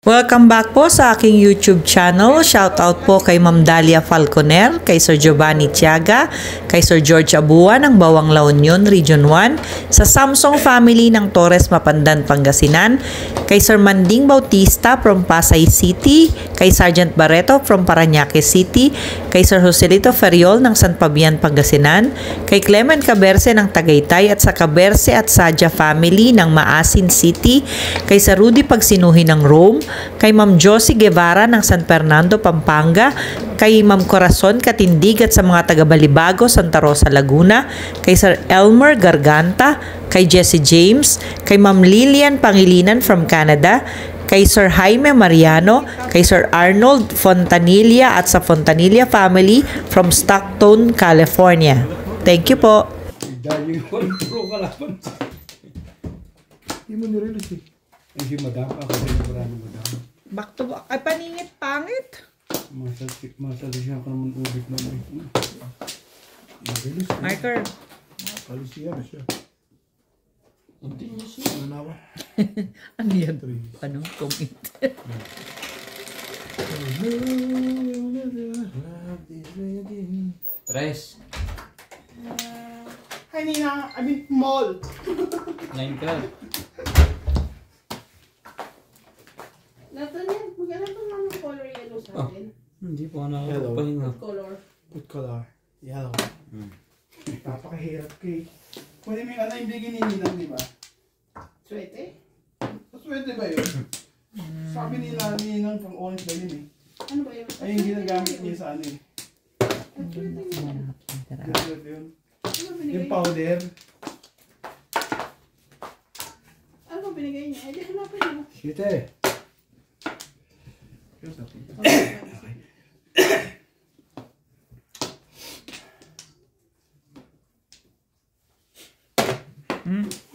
Welcome back po sa aking YouTube channel. Shoutout po kay Ma'am Dalia Falconer, kay Sir Giovanni Tiaga, kay Sir George Abua ng Bawang La Union, Region 1, sa Samsung family ng Torres Mapandan, Pangasinan, kay Sir Manding Bautista from Pasay City, kay Sergeant Barreto from Parañaque City, kay Sir Joselito Feriol ng San Fabian, Pangasinan, kay Clement Caberce ng Tagaytay at sa Caberce at Sadja family ng Maasin City, kay Sir Rudy Pagsinuhi ng Rome, kay Ma'am Josie Guevara ng San Fernando, Pampanga, kay Ma'am Corazon Katindig at sa mga taga Balibago, Santa Rosa, Laguna, kay Sir Elmer Garganta, kay Jesse James, kay Ma'am Lilian Pangilinan from Canada, kay Sir Jaime Mariano, kay Sir Arnold Fontanilla at sa Fontanilla family from Stockton, California. Thank you po. Hindi mo nirelease eh. Hindi madam. Ako din maraming madam. Back to back. Ay, paningit, pangit. Masali siya ako naman ubit naman. Nirelease eh. Marker. Kalisiya na siya. Hindi niya siya. Ano na ba? Ano yan? Ano? Comment. Tres. Ay, Nina. I mean, mall. 9 ka. Natanyan, maghanap pa naman ng color yellow sa akin. Hindi po ako Hello. nakakapahinga. Color. Good color. Yellow. Napakahirap kay. Pwede may ano yung bigyan ni Ninang, di ba? Swete? Pwede ba yun? Sabi nila Ninang pang orange ba yun eh. Ano ba yun? Ay, yung ginagamit niya sa ano eh. Swete yun. Swerte yun. Ano binigay Yung niya? powder. Ano ba binigay niya? Eh, di hanapin mo. Swerte.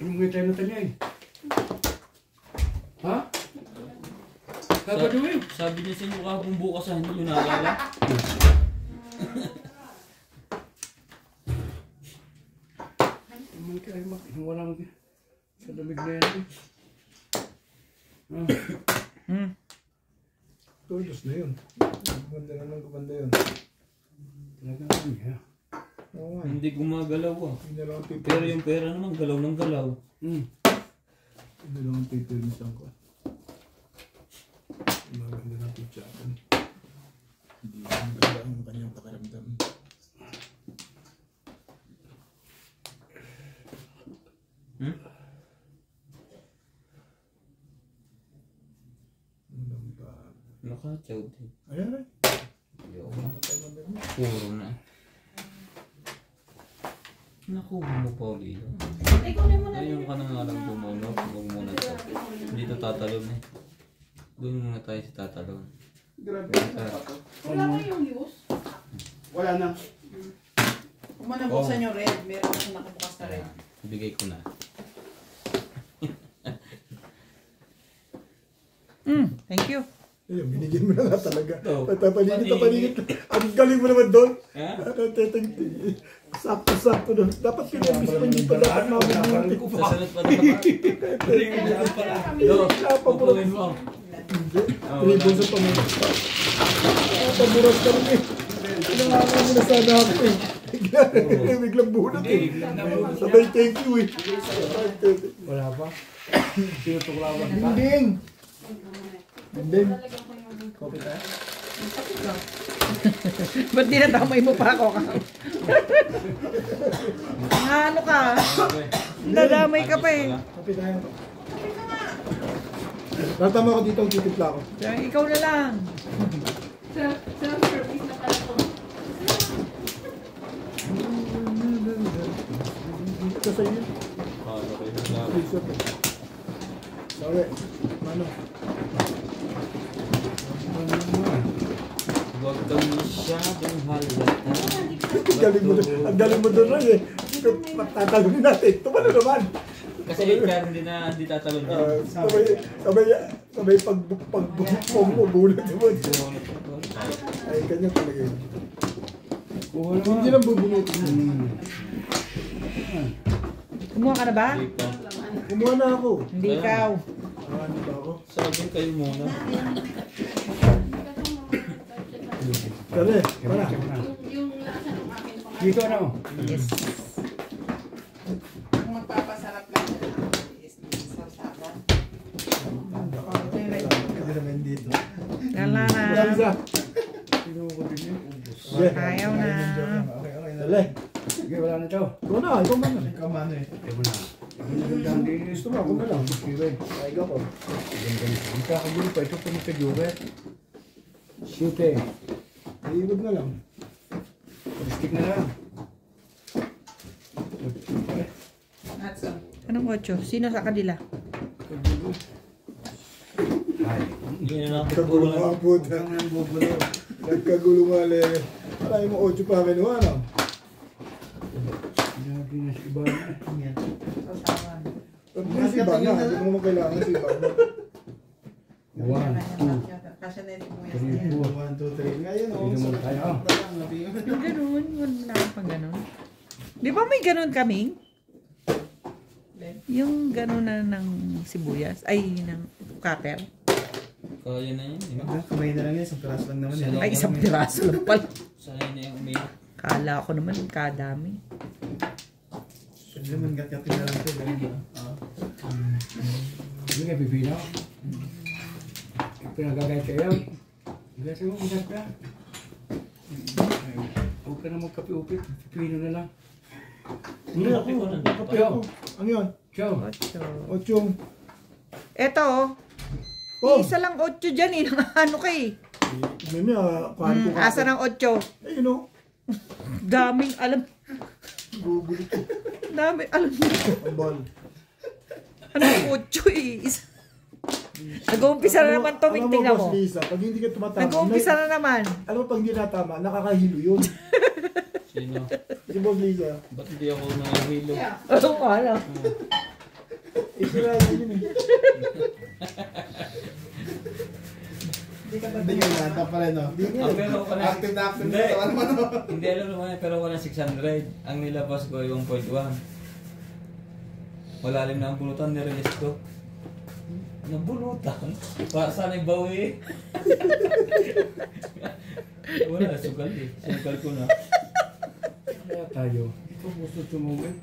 Anong may tayo na tayo eh? Ha? Sabi mo Sabi niya sa inyo kahapon bukas hindi nyo naalala. naman kayo yung walang sa damig na yan eh. Tulos na yun. Ganda naman gumanda yun. Talaga naman niya. Oo nga. Hindi gumagalaw ah. Hindi na lang ang paper. Pero yung pera naman galaw ng galaw. Hindi lang ang paper misang ko. Maganda ng picture. Hindi maganda ang kanyang pakiramdam. Nakachaw din. Ayan eh. Puro na. Nakuha mo pa ulit. Ikaw na muna. Ayun ka na nga lang bumunok. Huwag muna ito. Dito tatalon eh. Doon muna tayo sa tatalon. Grabe. Wala ba yung use? Wala na. Kung mo nabuksan yung red, meron kasi nakabukas na red. Bigay ko na. Thank you. Ayun, binigyan mo na nga talaga. Oo. Tapaningit. Ang galing mo naman doon. Ha? Sakto-sakto doon. Dapat pinabis mo hindi pa dapat mabubuti ko pa. Sasalat pa naman. Pupuin mo. Ribon sa pamilya. Paburas ka rin eh. Pinangalan mo na sana ako eh. Biglang bunot eh. Sabay thank you eh. Wala pa? Tinutuklawan ka? Dinding! Dinding! Copy tayo? Ba't dinadamay mo pa ako? Ano ka? Nadamay ka pa eh. Copy tayo. Tatama ko dito ang titipla ko. Ikaw na lang. Self-service na pala ito. Ito sa iyo. Sorry. Mano? Huwag kang masyadong halata. Ang galing mo doon Ray eh. Tatalungin natin. Tumalo naman. Kasi ikaw hindi tatalon yan. Sabay pagbukpong mo, bulat naman. Ay, kanya talaga yun. Hindi lang bubunot. Kumuha ka na ba? Hindi pa. Kumuha na ako. Hindi ikaw. Ano ba ako? Sabi kayo muna. Kali, wala. Dito ano? Yes. Ang magpapasarap lang is sarsapan. Hindi naman dito. Wala na. Wala isa. Yeah. Ayaw na. Dali. Sige, wala na to. Ikaw na, ikaw man. Ikaw man eh. Ito na. Gusto mo, ako na lang. Ay, ikaw ko. Ang kakagulo pa, ito pa ni Kajuret. Shooting. Iibig na lang. Stick na lang. Natso. Anong 8? Sino sa kanila? Ay. Hindi na Kagulo nakapagpulan. nga po. Ang bubulo. Nagkagulo nga le. Alam mo, 8 pa kami naman. Sinabi na si Iba na. Sarsapan. Pag may si Iba na, hindi mo naman kailangan si Iba na. 1, 2, Kasi na yung mga 3, 4. 1, 2, 3. Ngayon, Pwede mo tayo. Yung ganun. Wala akong pang ganun. Di ba may ganun kaming? Yung ganun na ng sibuyas. Ay, ng cutter. Kaya na yun. Kamay na lang yan, isang piraso lang naman yan. Ay, isang piraso lang pala. Sanay na yung umiyak. Kala ko naman kadami. Pwede naman gat-gatin na lang ito. Hindi nga pipino. Pinagagay kayo. Bilas mo, bilas ka. Huwag ka na magkapi-upit. Pipino na lang. Hindi ako, kape ako. Ang yun? Ciao. 8. 8. Eto, Oh! isa lang 8 dyan eh. Ano kay? Mimi, kuhaan ko ka. Asa ng 8? Eh, you know, Daming alam. gugulit ko. Daming alam. Ang ball. Anong 8 eh? Nag-uumpisa na naman to, Alam tingnan Boss mo. Lisa, pag hindi ka tumatama, Nag-uumpisa na naman. alam mo, pag hindi natama, nakakahilo yun. Sino? Si Boss Lisa. Ba't hindi ako nangihilo? Oo nga lang. Israel yun eh. Hindi ka nata pa rin, no? Pero ako na... Active na active Hindi. na sa ano. Hindi alam naman pero wala 600. Ang nilabas ko ay 1.1. Malalim na ang bulutan, nirelease ko. Nabulutan? Para saan ay bawi? Wala, sugal eh. Sugal ko na. Kaya tayo. Ito gusto tumugin.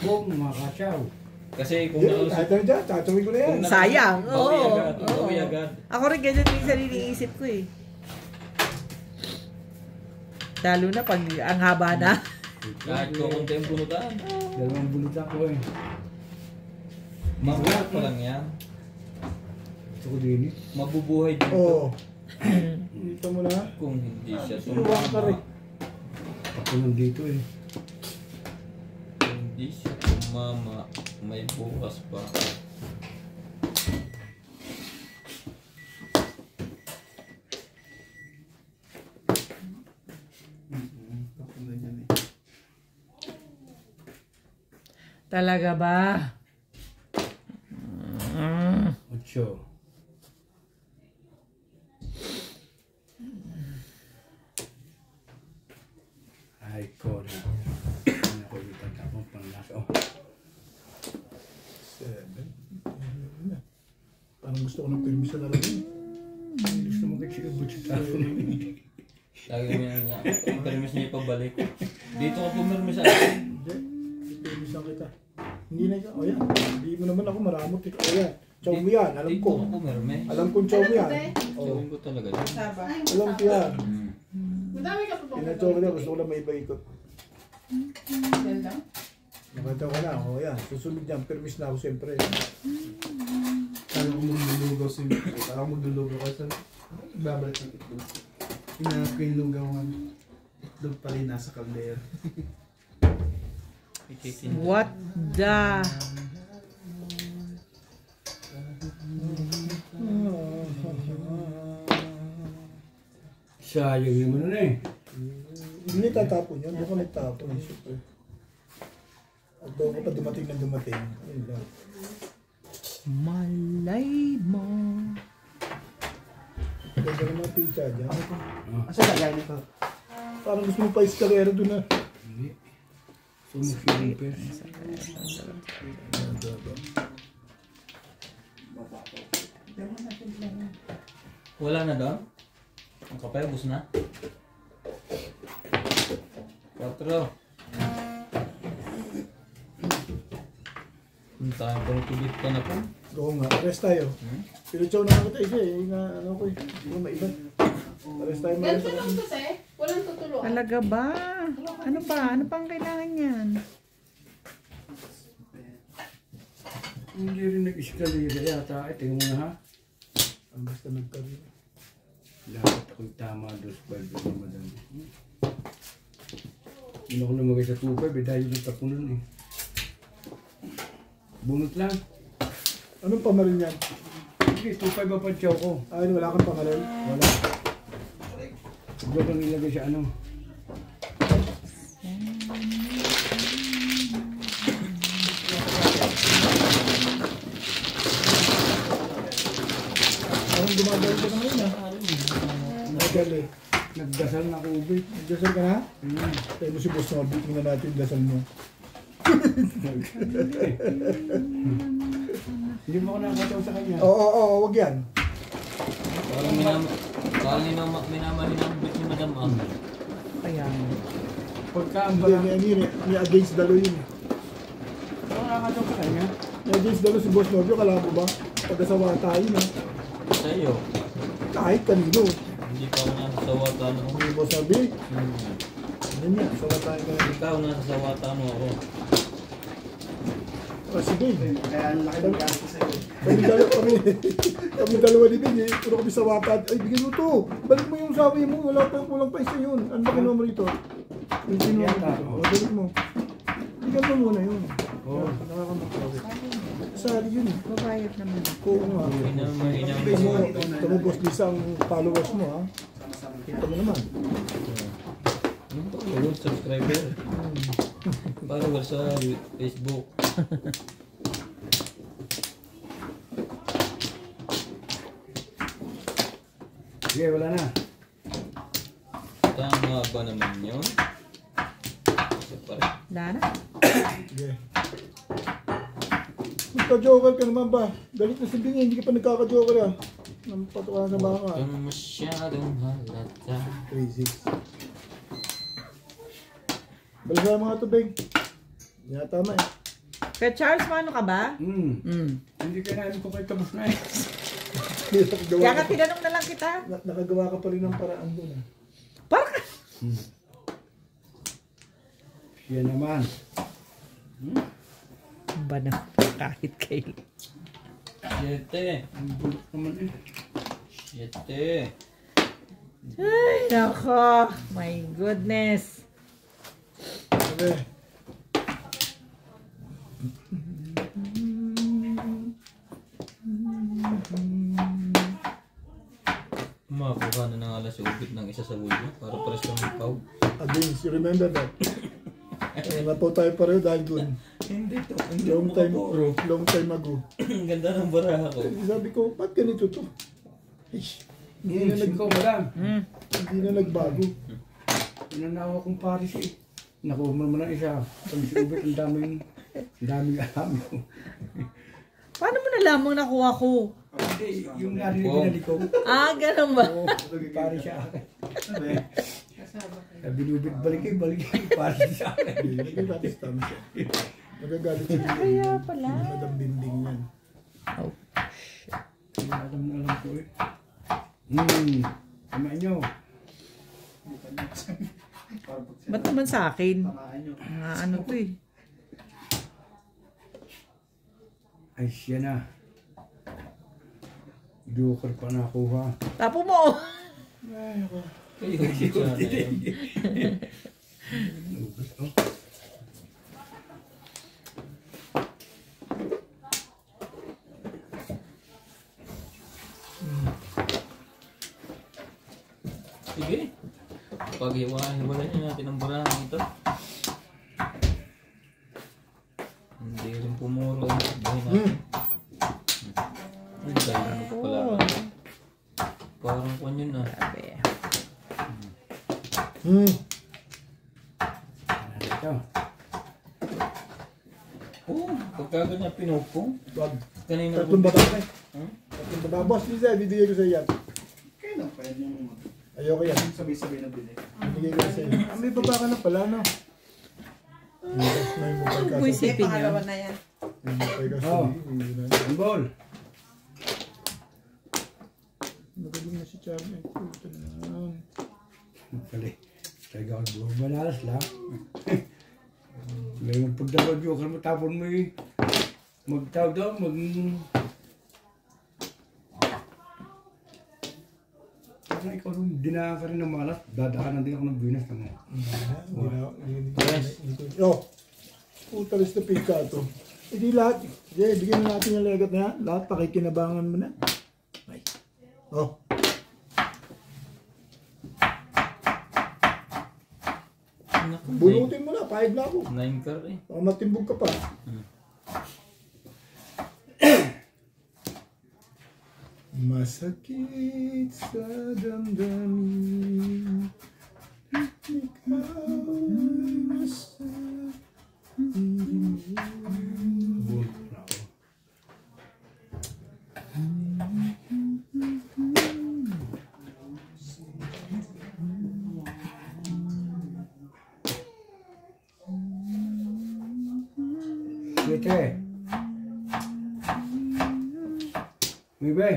Kung makasyaw. Kasi kung Yun, kahit nausap... na dyan, tatawin ko na yan. Sayang. Bawi Oo. agad. Bawi agad. Ako rin ganyan minsan iniisip ko eh. Lalo na pag ang haba na. Kahit ko konti ang bulutan. Dalawang bulit ako eh. Mabuhat pa lang yan. Gusto ko din eh. Mabubuhay dito. Oo. Dito mo na. Kung hindi siya Sinuwang ka rin. Ako nandito eh. Kung hindi siya tumama, may bukas pa. Talaga ba? 8. Ay, ko na. Ano ko dito tapong panglaso. 7. Parang gusto ko ng permission na lang. Gusto mo kasi ubod sa tao. Lagi mo yan niya. Ang permis niya ipabalik. Dito ka pumirmis sa akin. Hindi, permission kita. Hindi na ikaw. O yan. Hindi mo naman ako maramot. O yan. Chow mo yan. Alam ko. Dito ka pumirmis. Alam kong chow mo yan. Gawin ko talaga yun. Saba. Alam ko yan. Madami ka pa pong Pinachow ko na. Gusto ko lang may iba-ikot. Yan lang. Nakataw ka na. O yan. Susunod yan. Permis na ako siyempre. Kala ko maglulugaw si... Kala ko maglulugaw ka sa... Babalik ng itlog. Hinanap ko yung lugawan. Itlog pala yung nasa kalder. What the? Sayang naman nun eh. Hindi tatapon yan. Doon ko nagtapon. Siyempre. At doon ko pa dumating na dumating. Yun lang. Malay mo. Ganda ng mga pizza dyan. Asa lagay nito? Parang gusto mo pa eskalera doon na. Hindi. Sumusunod pa. Wala na doon? Ang kape, bus na? 4. Punta tayong pang-tubig ka na po. Oo nga, rest tayo. Pinuchaw na ako tayo siya eh. Nga, ano ko eh. Hindi ko maiba. Rest tayo Ganito mga lang to, se. Walang tutulungan. Talaga ba? Ano pa? Ano pang kailangan yan? Hindi rin nag-escalera yata. Ay, tingnan mo na ha. Ang basta nagkaroon. Dapat ako'y tama dos 5 na madam. Hindi ako lumagay sa 2-5 dahil yung tapunan eh. Bunot lang. Anong pamarin yan? Sige, 2-5 ang pansyaw ko. Ay, wala kang pamarin? Wala. Huwag lang ilagay sa ano. Parang gumagawin ka na ngayon ah. Nagali. Nagdasal na ako ubit. Nagdasal ka na? Tayo mo si Boss Norby. Tingnan natin yung dasal mo. Hindi mo ako nakakataw sa kanya. Oo, wag yan. Parang minamahinambit ni Madam Ang. Kaya Pagka ang Hindi, ni against dalo yun. ako nakakataw sa kanya. Ni against dalo si Boss Norby. Kala mo ba? Pagkasawa tayo na. Sa iyo, Kahit kanino. hindi pa ako nasasawatan ako. Ni Boss Norby. Yan yan. Sawa tayo ka na. Ikaw nasasawatan mo ako. Sige. Kaya ang laki ng gasto sa'yo. Kami dalawa ni Ben eh. Puro kami sa watad. Ay, bigyan mo to. Balik mo yung sabi mo. Wala pa yung kulang pa isa yun. Ano ba kinom rito? Yung kinom rito. O, balik mo. Bigyan mo muna yun. Oo. Nakakamakawit. Sali yun eh. babayad naman. Oo nga. Tamo Boss Lisa ang followers mo ha. Kita mo naman. Ayun, subscriber. Follower sa Facebook. Sige, wala na. Tama ba naman yun? Kasi parang Dana? Sige. Magka-joker ka naman ba? Galit na si Bing eh. Hindi ka pa nagkaka-joker ah. Nampatukan sa baka. kung masyadong halata. Crazy. Balasa mga tubig. Hindi na tama eh. Kaya Charles, paano ka ba? Hindi kailangan ko kayo tapos na eh. Kaya ka tinanong na lang kita. Nakagawa ka pa rin ng paraan doon ah. Parang ka. Yan naman. Ba na kahit kailan. 7. Ang bulok naman eh. 7. Ay, nako. My goodness. Okay. Makakuha na ng alas ubit ng isa sa ulo para pares kang ikaw. Again, you remember that? Napo tayo pareho dahil doon. Hindi to. Long time ago. Ang ganda ng baraha ko. Sabi ko, ba't ganito to? Ish, hindi na, Hindi ko, madam. hindi na nagbago. Pinanawa kong Paris eh. Nakuha mo naman ang isa. Pag si ubit, ang daming alam ko. Paano mo nalamang nakuha ko? Hindi, yung narinig binalik ko. Ah, ganun ba? Oo, Paris siya akin. Binubit balik Paris siya akin. Nagagalit tama siya. Nagagalit siya. Kaya pala. Madam Binding yan. Oh. Hindi alam na alam ko eh. Tama nyo. Ba't naman sa akin? Tamaan nyo. Ano to eh? Ay, siya na. Joker pa nakuha. Tapo mo! Kayo ubit sana yun. Sige. Pag-hiwa-hiwalay natin ang barang ito. Hindi rin pumuro ang buhay natin. Hindi tayo pala. Parang kwan yun ah. Grabe. Ito. Oo, pagka ganyan pinupong. Wag. Kanina Tatlong bata. Huh? Boss, Lisa, bibigay ko sa iyo yan. Kailan pa yan yung Ayoko yan. sabay-sabay na bili? Bibigay ko sa iyo. May baba ka na pala, no? May mukha ka Uy, sa... si- Pangalawa na yan. May mukha ka sa... Oh. Ambol. Magaling na si Charlie. Puta na. Kali. Talaga ako buong manalas lang. Ngayon pagdalo joker mo tapon mo eh. Magtawag daw, Parang ikaw nung dinaan ka rin ng malas, dadaanan din ako ng Venus ng mga. Oh, putalis na pika to. Hindi lahat. Bigyan na natin yung legat na yan. Lahat pakikinabangan mo na. Ay. Oh. Bulutin mo na, pahig na ako. 9 car eh. Baka matimbog ka pa. Masakit sa damdamin. Ikaw ay nasa Ambol na ako. Siyete. Mibe.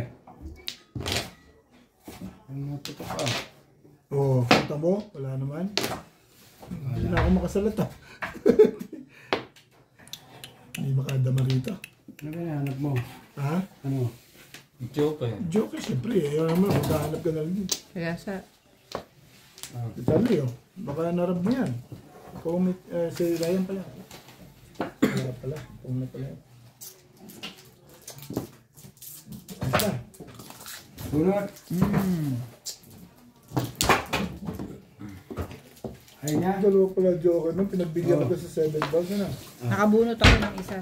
Ano natutok ka? Oh, kanta mo? Wala naman. Hindi na ako makasalata. Hindi makadama rito. Ano ba nahanap mo? Ha? Ano? Joke eh. Joke, siyempre. Ayaw naman, magkahanap ka na lang. Kaya sa... Charlie, oh. Baka narab mo yan. Kung si Ryan pala. Narab pala. Kung na pala. Basta. Sunod. Ay na. Dalawa pala joker nung pinagbigyan ko sa 7 balls na. Nakabunot ako ng isa.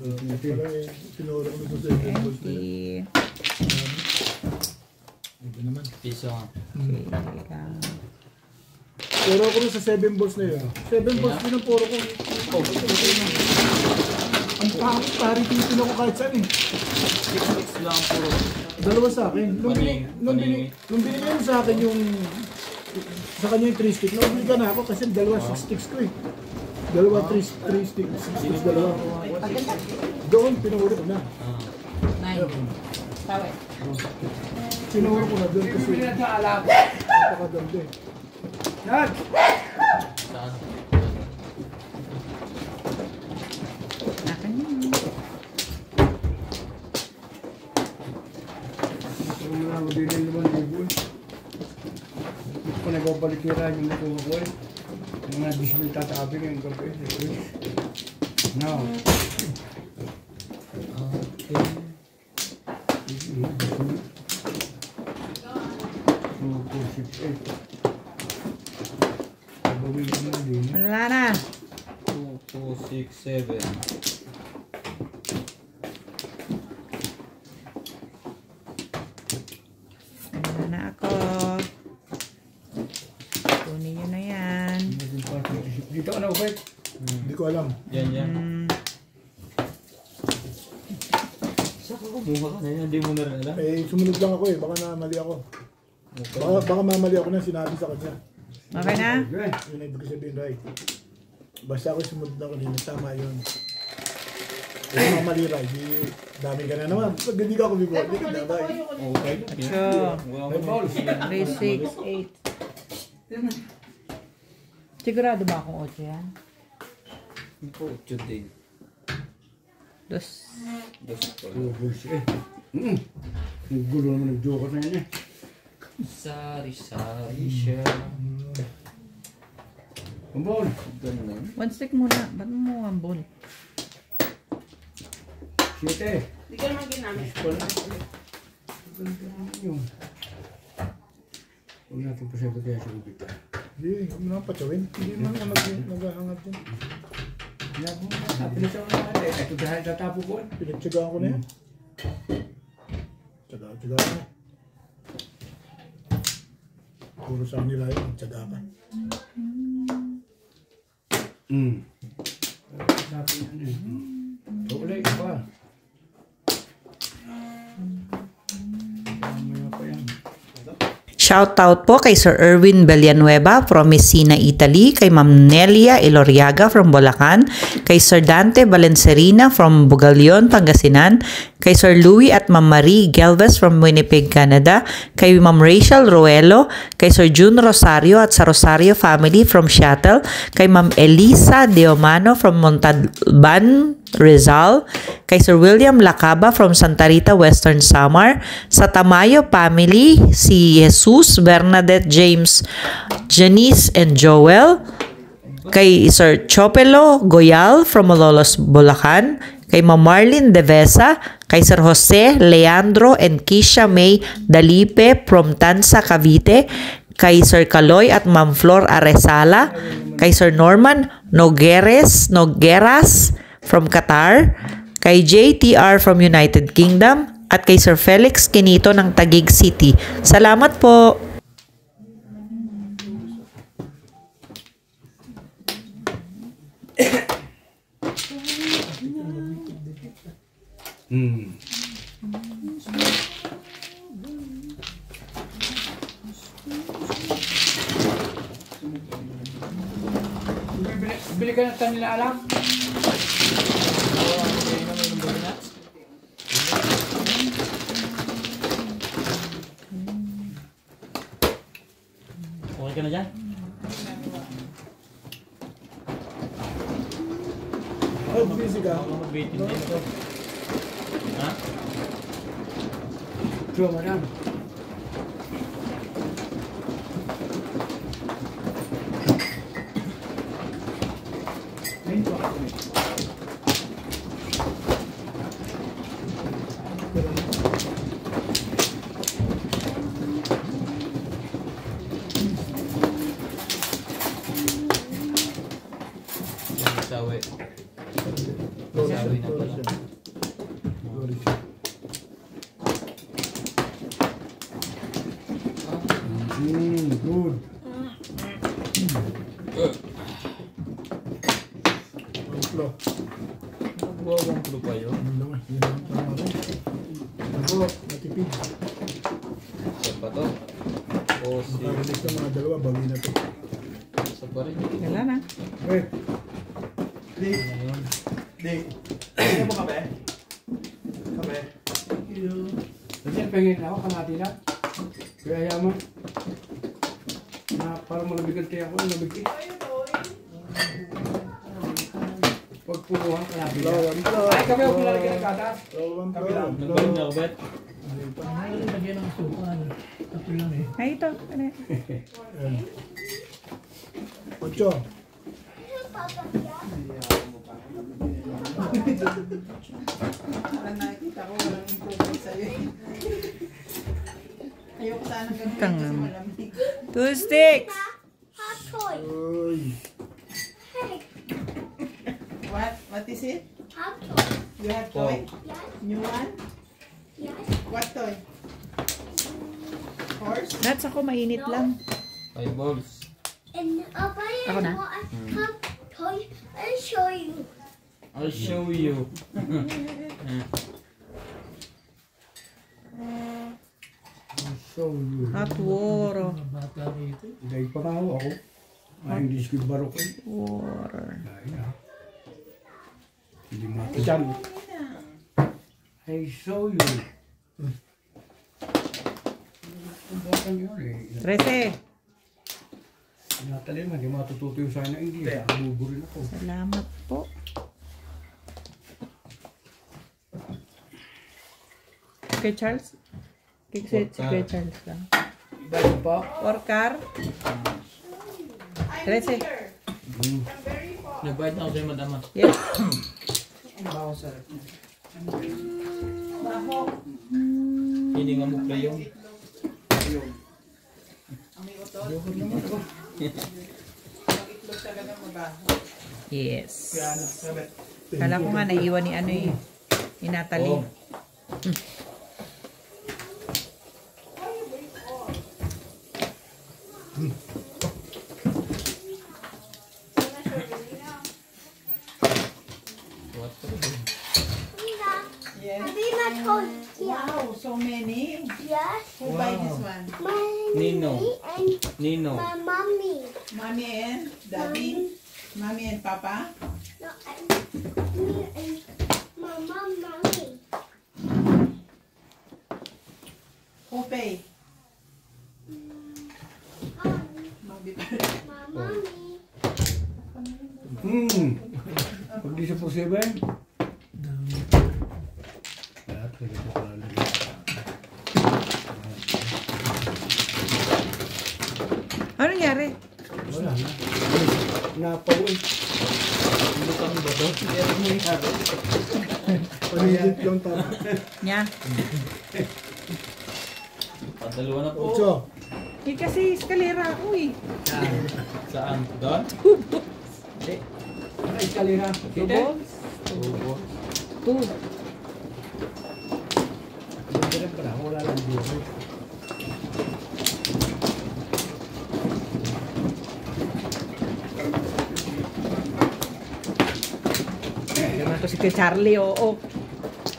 Pala tinuro ko sa 7 balls na yun. Ito naman. Piso nga. Puro ko sa 7 balls na yun. 7 balls din ang puro ko. Ang pari titin ako kahit saan eh. 6 lang puro. Dalawa sa akin. Nung binigay mo sa akin yung sa kanya yung 3 stick, nabili ka na ako kasi dalawa 6 sticks ko eh. Dalawa 3 sticks, 6 sticks, dalawa. Doon, pinuro ko na. 9. Tawe. Pinuro ko na doon kasi napakaganda eh. Yan. Saan? Akin yun. Ito mo na mabili naman libo eh. Ito ko nagbabalikira yung nakuha ko eh. Yung mga disbil tatabi ngayong gabi. Now. Okay. 2, 4, 6, 8. Babawin ko na din. Wala na. 2, 2, 6, 7. Wala na ako. Kunin nyo na yan. Dito ka na, Ufay. Hindi ko alam. Yan. Saka kumuha ka na yan. Hindi mo na rin alam. Eh, sumunod lang ako eh. Baka namali ako. Baka mamali ako na sinabi sa kanya. Okay na? Okay. Yun ang ibig sabihin, right? Basta ako sumunod na kanina. Tama yun. Kung mamali, right? Di, dami ka na naman. Pag hindi ka kumibo, hindi ka na, right? Okay. So, Wala mo. 3, 6, 8. Sigurado ba akong 8 yan? Ito, 8 din. Dos. Dos pa. Bullshit eh. Ang gulo naman ng joker na yan eh. Sari-sari siya. Ambol. Ganun na yun. One stick muna. Ba't mo ang ball? 7. Hindi ka naman ginamit. Yun. Huwag natin pasaya kaya sa ubit. Hindi, huwag mo naman patawin. Hindi naman ako naghahangad dyan. Pinasama na natin. Ito dahil tatapo ko. Pinagtsagaan ko na yan. Tsagaan ko na. Puro sa nila yun, tsaga ka. Sabi yan eh. Ito ulit pa. Shout out po kay Sir Erwin Villanueva from Messina, Italy, kay Ma'am Nelia Iloriaga from Bulacan, kay Sir Dante Valencerina from Bugalion, Pangasinan, kay Sir Louis at Ma'am Marie Galvez from Winnipeg, Canada, kay Ma'am Rachel Roelo, kay Sir June Rosario at sa Rosario family from Seattle, kay Ma'am Elisa Deomano from Montalban, Rizal, kay Sir William Lacaba from Santa Rita, Western Samar, sa Tamayo family, si Jesus, Bernadette, James, Janice, and Joel, kay Sir Chopelo Goyal from Malolos, Bulacan, kay Ma'am Marlene Devesa, kay Sir Jose Leandro and Kisha May Dalipe from Tansa, Cavite, kay Sir Kaloy at Ma'am Flor Aresala, kay Sir Norman Nogueras from Qatar, kay JTR from United Kingdom, at kay Sir Felix Quinito ng Taguig City. Salamat po! Bili ka ng kanila alam? Okay ka na dyan? Oh, busy ka. Mag-waiting din ito. Ha? Sure, madam. Sawi. Sawi na pala. Good. Flow. Buwawang clue pa yun. Ako, matipid. Isa pa to. O si... Makarinig ng mga dalawa, bawi na to. Isa pa rin. Wala na. Okay. Di. Ano mo kape? Kape. Kasi pengin ako, kanati na. Kaya yaman. Na para malabigan tayo ako, nabigay. Pagpuluhan, kanati na. Ay, kami ako lalagyan ng gatas. Nagbaling na ako, Bet? Ay, ito. Ano? Ocho. Parang nakikita ko walang improvement sa'yo eh. Ayoko sana ganun kasi malamig. 2 sticks! Hot toy. Uy. Hey, What is it? hot toy. You have toy? Yes, New one? yes. What toy? Horse? Nuts ako, mainit lang. 5 balls. And buy Ako na? hot toy. I'll show you. I'll show you. So, Hot water. dahil pa nga ako. Ay, hindi ko barok eh. Water. Ay, na. Hindi matisan. I show you. Subukan yun eh. 13. Natalim, hindi matututo yung sana hindi. Buburin ako. Salamat po. Kay Charles? Kay Charles lang. Dahil pa, Orcar? 13. Nagbayad na ako sa'yo, madama. Yes. Hindi nga mukha yung... Ang utol? Mag-itlog talaga mabaho. Yes. Kala ko nga naiwan ni ano eh. Ni Natalie. Mira, Yes. I made my toy. Yeah. Wow, so many. Yes. Who buy this one? My Nino. and Nino. my mommy. Mommy and Daddy. Mommy and Papa. No, and me and my mommy. Who pay? Um, Mommy. my mommy. Pag di sa posible. Lahat ko dito pala lang. Ano nangyari? Wala na. Napawin. Lutang ba to? Meron mo yung araw. Panigit lang tayo. Nya? Padalawa na po. Ocho. Eh kasi eskalera ako eh. Saan? Doon? Ay, kalira. Kita? Oo. Two. Hindi rin pala. Wala lang dito. Naman to si Kuya Charlie, oo.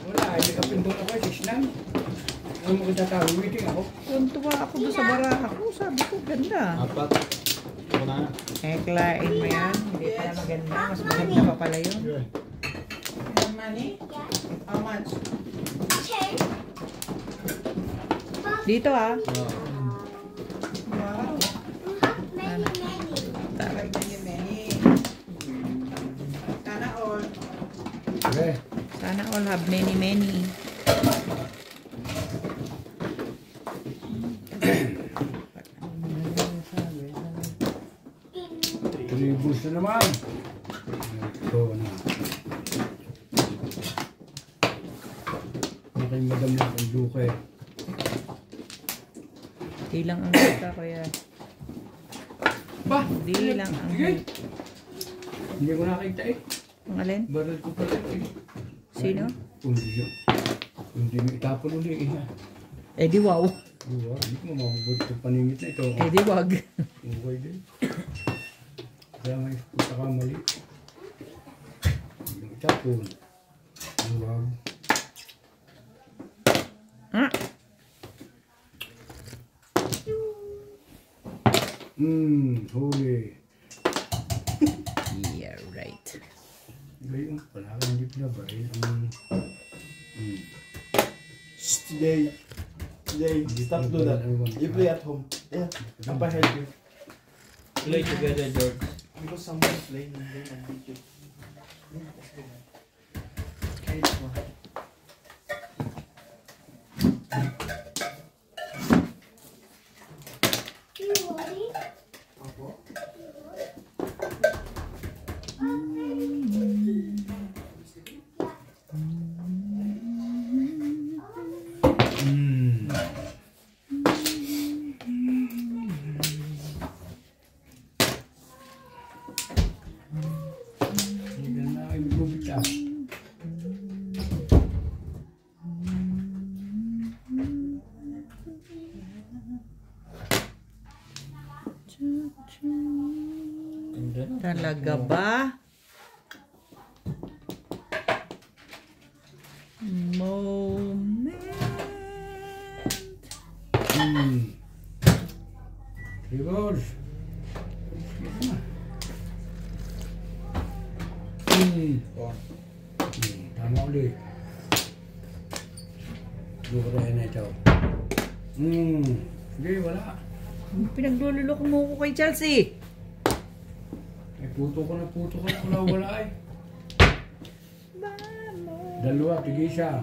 Wala. Hindi ka pindot ako. Sisnang. Ano mo kita tawag? Waiting ako. Tuntua ako doon sa baraha ko. Sabi ko, ganda. Apat. Ako na. Heklain mo yan. Hindi pala maganda. Mas maganda pa pala yun. Yeah. Money? How much? Ten. Dito ah. Oo. Wow. Many, many. Taray. Many, many. Sana all. Okay. Sana all have many, many. Tribus na naman. Ito na. Nakay madam na ang duke. Di lang ang kita, Kuya. Ba? Di lang ang Sige. Hindi ko nakita eh. Ang alin? Baral ko pala eh. Sino? Hindi yun. Hindi mo itapon ulit eh. Eh di wow. Diba? Hindi ko mamabot ito paningit na ito. Eh di wag. Okay din. Kaya may pagkakamali. Yung itapon. Huwag. Ah. Huli. Yeah, right. Ngayon pala, hindi pala ba rin ang... Today, stop do that. You play at home. Yeah, Papa help you. Play together, George. Because someone's playing and then on YouTube. Yeah, that's good. Okay, this one. You ready? Hindi na ay magbubita. Talaga ba? Moment. Tribus. Tama ulit. Bukaroin na ito. Sige, wala. Pinaglululok mo ko kay Chelsea. Ay, puto ko na wala ay. Dalawa, tigisa.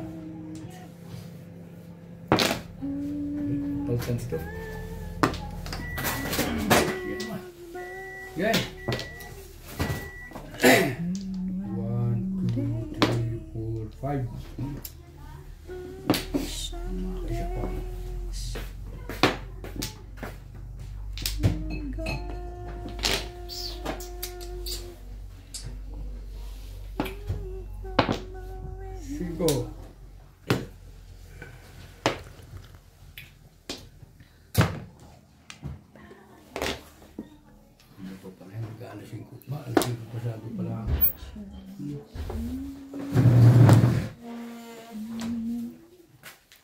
Palsans to. Okay. 1, 2, 3, 4, 5. Isa pa. Cinco. Ano pa pala yung mag-alas 5? Alas 5 pa sabi pala.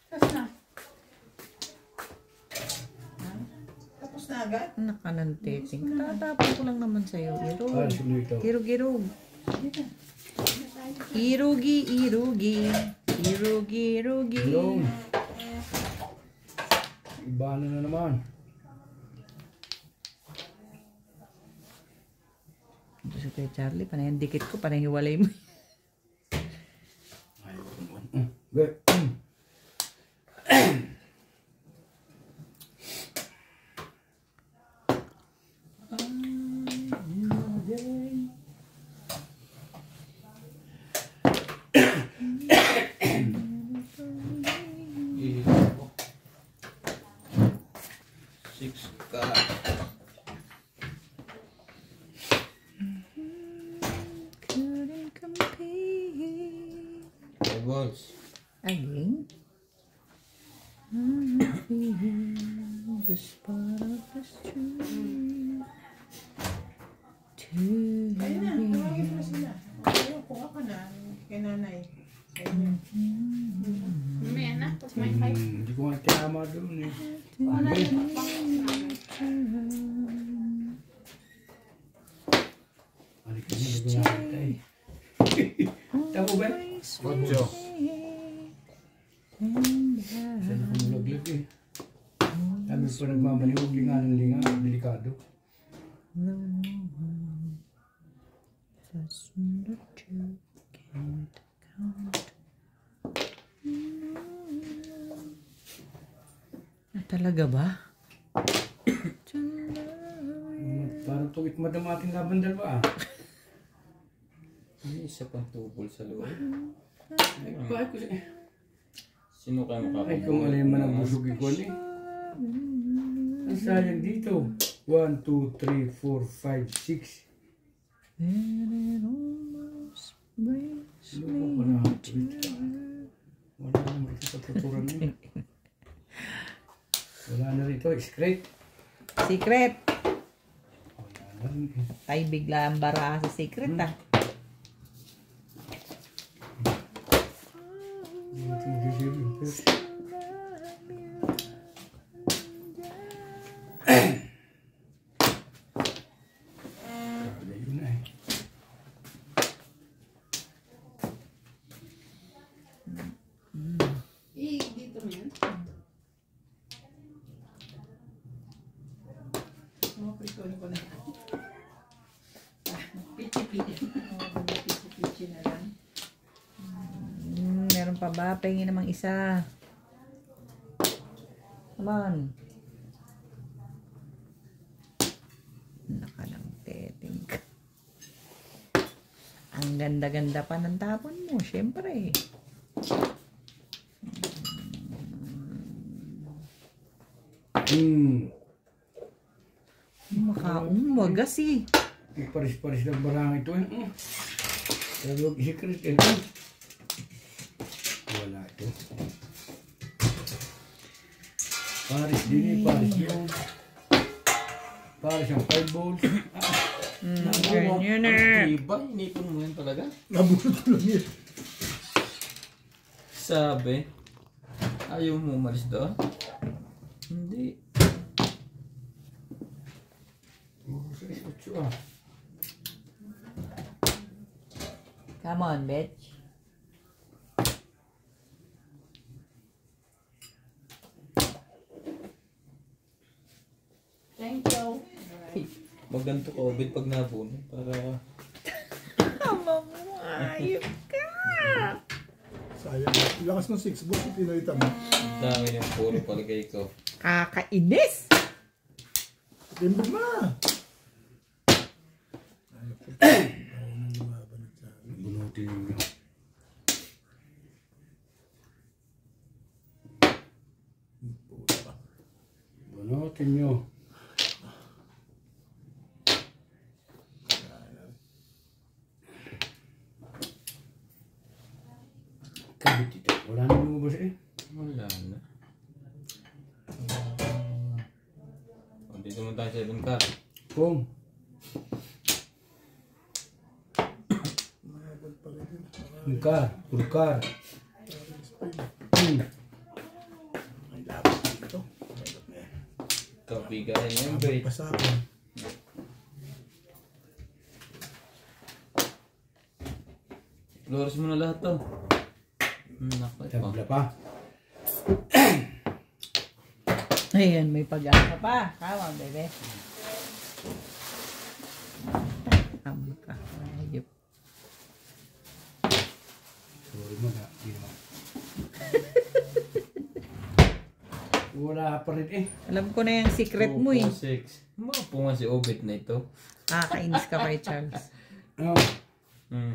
Kasi na. Tapos na agad? Nakananteting. Tatapon ko lang naman sa'yo. Irog. Sulito. Irog. Irugi. Yun. Iba na naman. Ito si Kuya Charlie. Panay ang dikit ko. Panay hiwalay mo. Good. Six ka. Couldn't compete. Five balls. Again? Just part of the street. Ayun na, tawagin mo sila. Ayun, kuha ka na. Kay nanay. Ayun. Hindi ko nga tinama doon eh. Balik na nyo tayo. Tama ba? Ocho. Saan ako nalaglag eh. Sabi pa nagmamaliwag linga ng linga. Delikado. That's not you can't count. Talaga ba? Parang tuwit madamating laban dalawa ah. May isa pang tupol sa loob. Bakit ko siya? Sino ka Ay kung alin man ang busog ikon eh. Ang sayang dito. 1, 2, 3, 4, 5, 6. And it almost brings Loko ko na. Wala naman ito sa tuturan niya. Wala na rito. Secret. Secret! Wala na rin eh. Ay, bigla ang bara sa secret ah. Hindi natin mag-isipin. Yun na eh. Dito mo yan. Mga pritono ko na. Pichi-pichi na lang. Meron pa ba? Pahingin namang isa. Come on. Nakalang teting ka. Ang ganda-ganda pa ng tapon mo, syempre. Makaumwagas eh. May paris-paris ng barang ito eh. Pero secret eh. Wala ito. Paris din eh, Paris yun. Paris ang 5 balls. Ganyan eh. Iba, inipon mo yan talaga. Nabulot ko lang yan. Sabi, ayaw mo umalis doon? Hindi. Come on, bitch. Thank you. Magganto ka ubid pag nabuno para Ayop ka. Sayang. Lakas ng 6 balls. Pinalita mo. ang dami ng puro palagay ko. Kakainis. Timbo na. Ayaw nang lumaban sa amin. Bunutin nyo. Puta. Bunutin nyo. Kabit ito. Wala na lumabas eh. Wala na. Dito mo tayo 7 car. Kung. Mahal pa rin yun. Pulkar. Pulkar. May laban dito. Kapigahin yan, Bay. Pa sa akin. Flores mo na lahat to. Naku, ito. Tabla pa. Ayan, may pag-asa pa. Come on, baby. Amo ka. Ayup. Sorry mo na. Hindi naman. Wala pa rin eh. Alam ko na yung secret mo eh. 2, 4, 6. Mapo nga si Obit na ito. Kainis ka kay Charles. Oh.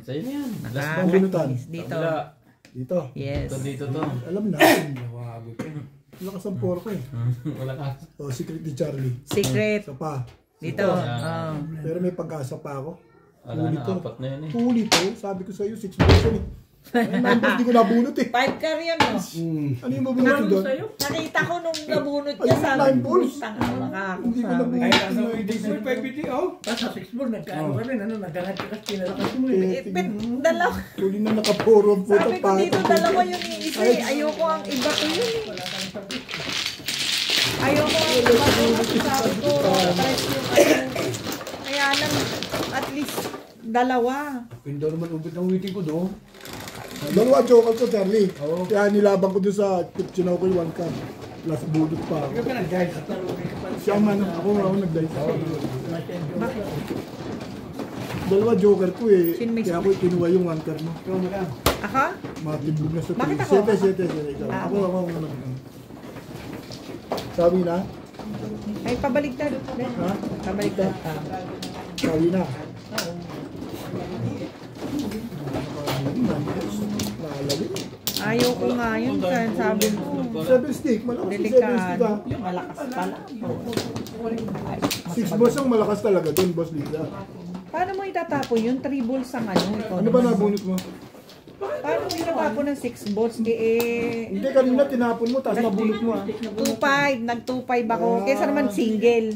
Sa'yo na yan. Last Ang binutan. Dito. Kabila. Dito. Yes. Dito to. Alam na. Nawagod ka. Lakas ang poro ko eh. Wala ka. Oh, secret ni Charlie. Secret. Isa pa. Dito. Oh. Pero may pag-asa pa ako. Wala na, Huli to. 4 na yun eh. Huli to. Sabi ko sa'yo, 6 balls yun eh. Ay, 9 balls di ko nabunot eh. 5 ka rin no? Ano yung mabunot ko doon? Nakita ko nung nabunot niya sa Ayun, 9 balls. Hindi ko nabunot. Ay, nasa wedding mo, 550 oh. Basta 6 ball, nagkaano ka rin, ano, nagkakas pinalakas mo eh. Dalawa. Huli na nakaporo ang puta Sabi ko dito dalawa yung iisa eh. Ayoko ang iba ko yun eh. Ayoko ang iba ko. Sabi ko, press yung ano. Kaya lang, at least, dalawa. Pindo naman ubit ng wedding ko doon. Dalawa joker ko, Charlie. Oo. Kaya nilabang ko doon sa Chinaw ko yung 1 cup. Last bullet pa ako. Ikaw ka nag-guide. Siya man, ako nag-dive. Dalawa joker ko eh. Sino may Kaya ako kinuha yung 1 cup mo. Ikaw na lang. Aha? Matibog na sa Bakit 3. ako? 7. Ikaw. Ako. Sabi na? Ay, pabaligtad. Ha? Pabaligtad. Sabi na. Naalala. Ayoko nga yun. Sabi mo. 7 stick. Malakas yung 7 stick Delikado. ah. Malakas pala. 6 balls ang malakas talaga doon, boss Lisa. Paano mo itatapon yun? 3 balls ang ano? Ano ba nabunot mo? Paano mo itatapon ng 6 balls? Hindi, kanina tinapon mo, tapos nabunot mo ah. 2-5. Nag-2-5 ako. Kesa naman single.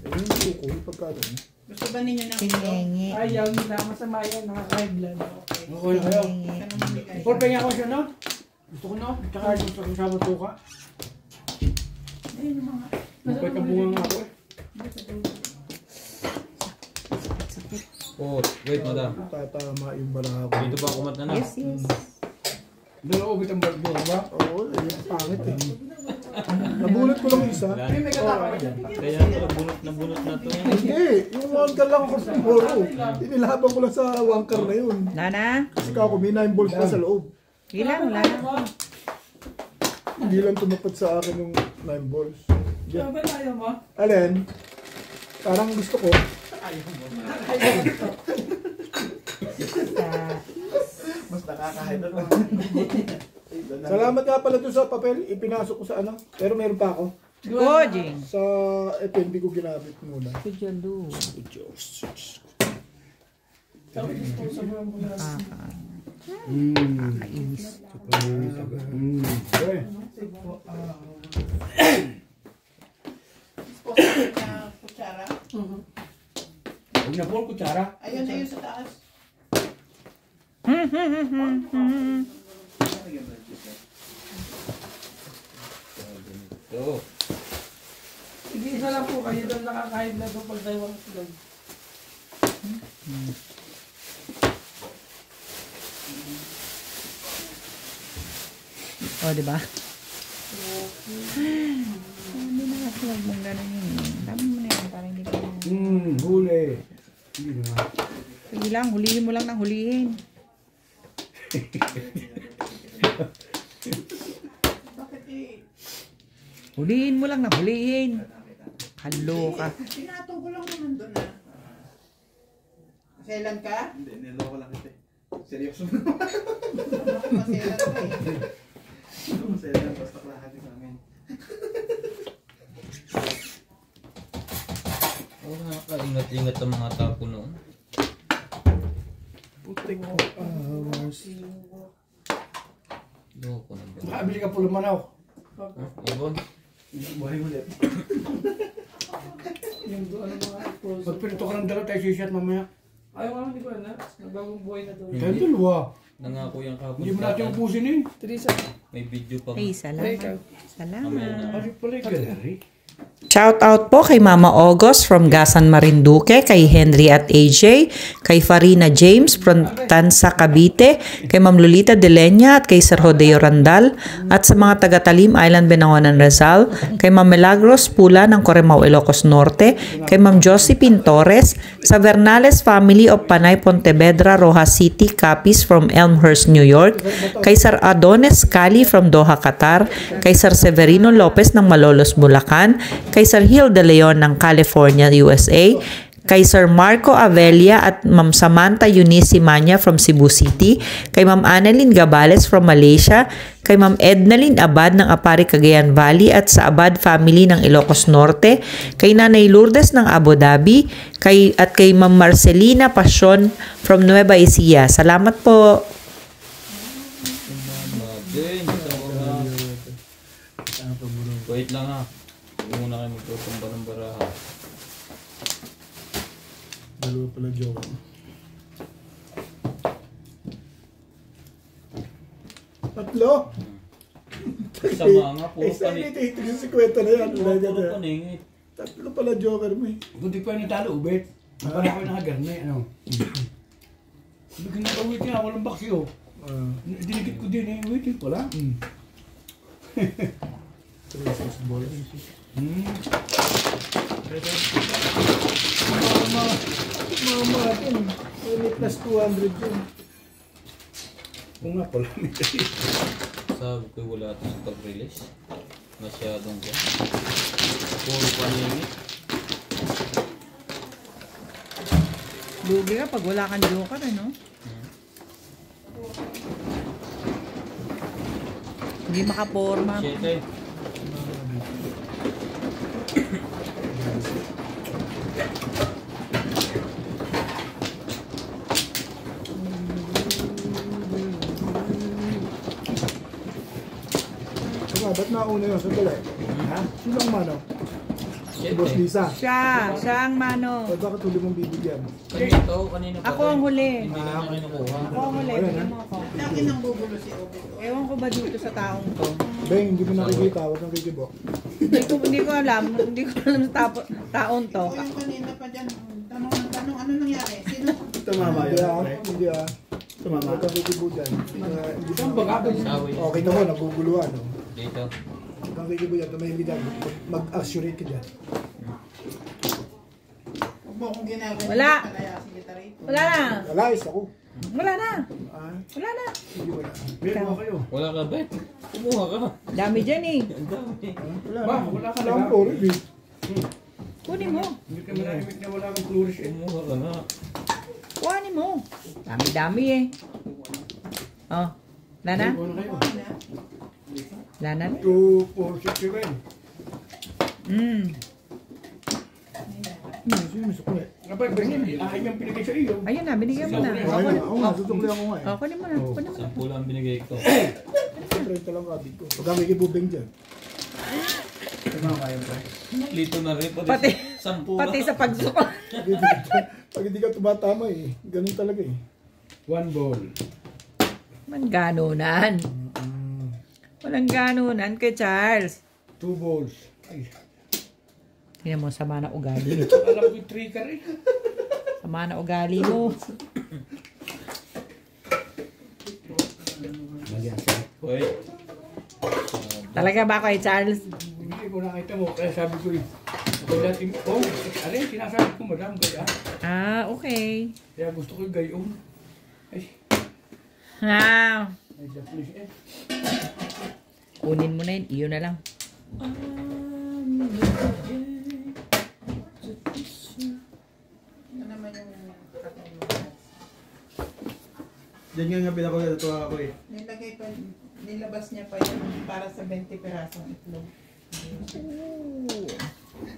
Ayun, kukuha pagkano. Gusto ba ninyo ng Singengi. Ayaw nila, masama yan, nakaka-blood. Okay na kayo. Porpe nga ako siya no? Gusto ko no? Tsaka gusto ko sa matuka. Magpay ka bunga nga ako eh. Oh, wait, madam. Tatama yung baraha ko. Dito ba kumat na na? Yes, yes. Doon ako ubit ang bardo ba? Oo, ayun, pangit eh. Nabunot ko lang isa. Kaya nabunot na to. Hindi, yung 1 car lang ako sa poro. Inilaban ko lang sa 1 car na yun. Nana? Kasi kako, may 9 balls pa sa loob. Ilan? Wala na. Hindi lang tumapat sa akin yung 9 balls. Ayaw ba ayaw mo? Alin? Parang gusto ko. Mas nakakahid ako. Salamat nga pala doon sa papel. Ipinasok ko sa ano. Pero meron pa ako. Gojing. Sa FNB ko ginamit muna. Kujalu. Kainis. Okay. na kutsara? Huwag na po, kutsara. Ayun na yun sa taas. Oh. Sige, isa lang po kayo doon nakakahid na doon pag tayo ang doon. O, diba? Hindi na kasi huwag mong ganun yun. Dami mo na yan para hindi ka na. Huli. Sige na. Sige lang, hulihin mo lang ng hulihin. Bakit eh? Hulihin mo lang ng hulihin. Halo ka. Pinatong ko lang naman doon ah. Maselan ka? Hindi, niloko lang ito. Seryoso mo. Maselan ka eh. Masaya basta klahati sa amin. Oh, nakakaingat-ingat ang mga tapo noon. Putik ko. Awas. Loko na ba? Makabili ka pulo manaw. Ibon? Buhay ulit. Yung doon ang mga puso. Pag pinito ka ng dalaw tayo sisiyat mamaya. Ayaw nga, hindi ko na. Nagbagong buhay na doon. Tayo dalawa. Nangako yung kapon. Hindi mo natin ubusin eh. Teresa, May video pa. Ay, salamat. Salamat. Kasi pala yung gallery. Shout out po kay Mama August from Gasan Marinduque, kay Henry at AJ, kay Farina James from Tansa Cavite, kay Ma'am Lolita Delenya at kay Sir Hodeo Randal, at sa mga taga Talim Island, Benangonan, Rizal, kay Ma'am Milagros Pula ng Coremao, Ilocos Norte, kay Ma'am Josephine Torres, sa Bernales family of Panay Pontevedra, Rojas City, Capiz from Elmhurst, New York, kay Sir Adonis Cali from Doha, Qatar, kay Sir Severino Lopez ng Malolos, Bulacan, kay Sir Hill de Leon ng California, USA, kay Sir Marco Avelia at Ma'am Samantha Eunice Simanya from Cebu City, kay Ma'am Annalyn Gabales from Malaysia, kay Ma'am Ednalyn Abad ng Apari, Cagayan Valley at sa Abad family ng Ilocos Norte, kay Nanay Lourdes ng Abu Dhabi, at kay Ma'am Marcelina Pasyon from Nueva Ecija. Salamat po. Wait lang ha. Hindi muna kayo magtutumba ng baraha. Dalawa pala joke. Tatlo? Sama nga, puro Isa paningit. nito, ito yung 50 na yan. Puro paningit. Tatlo pala joker mo eh. Buti pa yung natalo, ubet. Parang ako nakagar na ano. Bigyan na uwit niya, walang baksyo. Dinikit ko din eh, uwit eh, wala. Tres ball. Mama, yun. May plus 200 yun. Kung nga pala. Sabi ko wala ito sa pag-release. Masyadong ko. Puro paningit. Lugi ka pag wala kang joker, ano? Hindi makaporma. Siyete. Saka, ba't nauna yun? Sandali. Ha? Sino ang mano? Si Boss Siyete. Lisa. Siya ang mano. O bakit huli mong bibigyan? Kanina pa. Ako ang huli. Hindi na namin nakuha. Ako ang huli. Bigyan mo ako. Laki ng gugulo si Obi. Ewan ko ba dito sa taong to? Beng, hindi mo nakikita. Huwag kang kikibok. Hindi ko alam. Hindi ko alam sa taon to. O yung kanina pa dyan, tanong ng tanong, ano nangyari? Sino? Tumama Hindi yun. ah. Hindi ah. Tumama. Huwag kang kikibo dyan. Hindi Saan ba ka? Sawi. O, kita mo, naguguluhan. Oh. Dito. Huwag kang kikibo dyan. Tumahimik dyan. Mag-assurate ka dyan. Huwag mo akong ginagawa. Wala. Palayasin kita rito. Wala na. Wala, isa ko. Wala na. Ah, Wala na. hindi wala. Meron ba kayo? Wala ka bet. Kumuha ka. Dami dyan eh. Ang dami. Wala Ba, na. wala ka Wala na. ang orange eh. Kunin mo. Hindi ka manahimik na wala kang flourish eh. Kumuha ka na. Kunin mo. Dami-dami eh. Oh. Wala na? Ano kayo? Wala na? 2, 4, 6, 7. Sino sukli? Kapag ganyan, akin yung pinigay sa iyo. Ayun na, binigyan mo na. Okay na. Oo nga, susukli ako nga eh. Oh, kunin mo na. Kunin mo na. 10 lang binigay ko. 30 lang kabig ko. Huwag kang kikibubeng dyan. Tumama kayo ba? Lito na rin. Pati, 10 pati sa pagsuko. Pag hindi ka tumatama eh. Ganun talaga eh. 1 ball. Man ganunan. Walang ganunan kay Charles. 2 balls. Ay, Tingnan mo, sama na ugali. alam ko yung trigger eh. Sama na ugali mo. Hoy. Talaga ba kay Charles? Hindi ko nakita mo, kaya sabi ko eh. Kaya dati, oh, alin, sinasabi ko, madam, gaya. Ah, okay. Kaya gusto ko yung gayong. Ay, Ah, ay, please eh. kunin mo na yun. Iyon na lang. Ano naman yung katong Diyan nga pinakagatuwa ako eh. nilagay pa, nilabas niya pa yun para sa 20 pirasong itlog.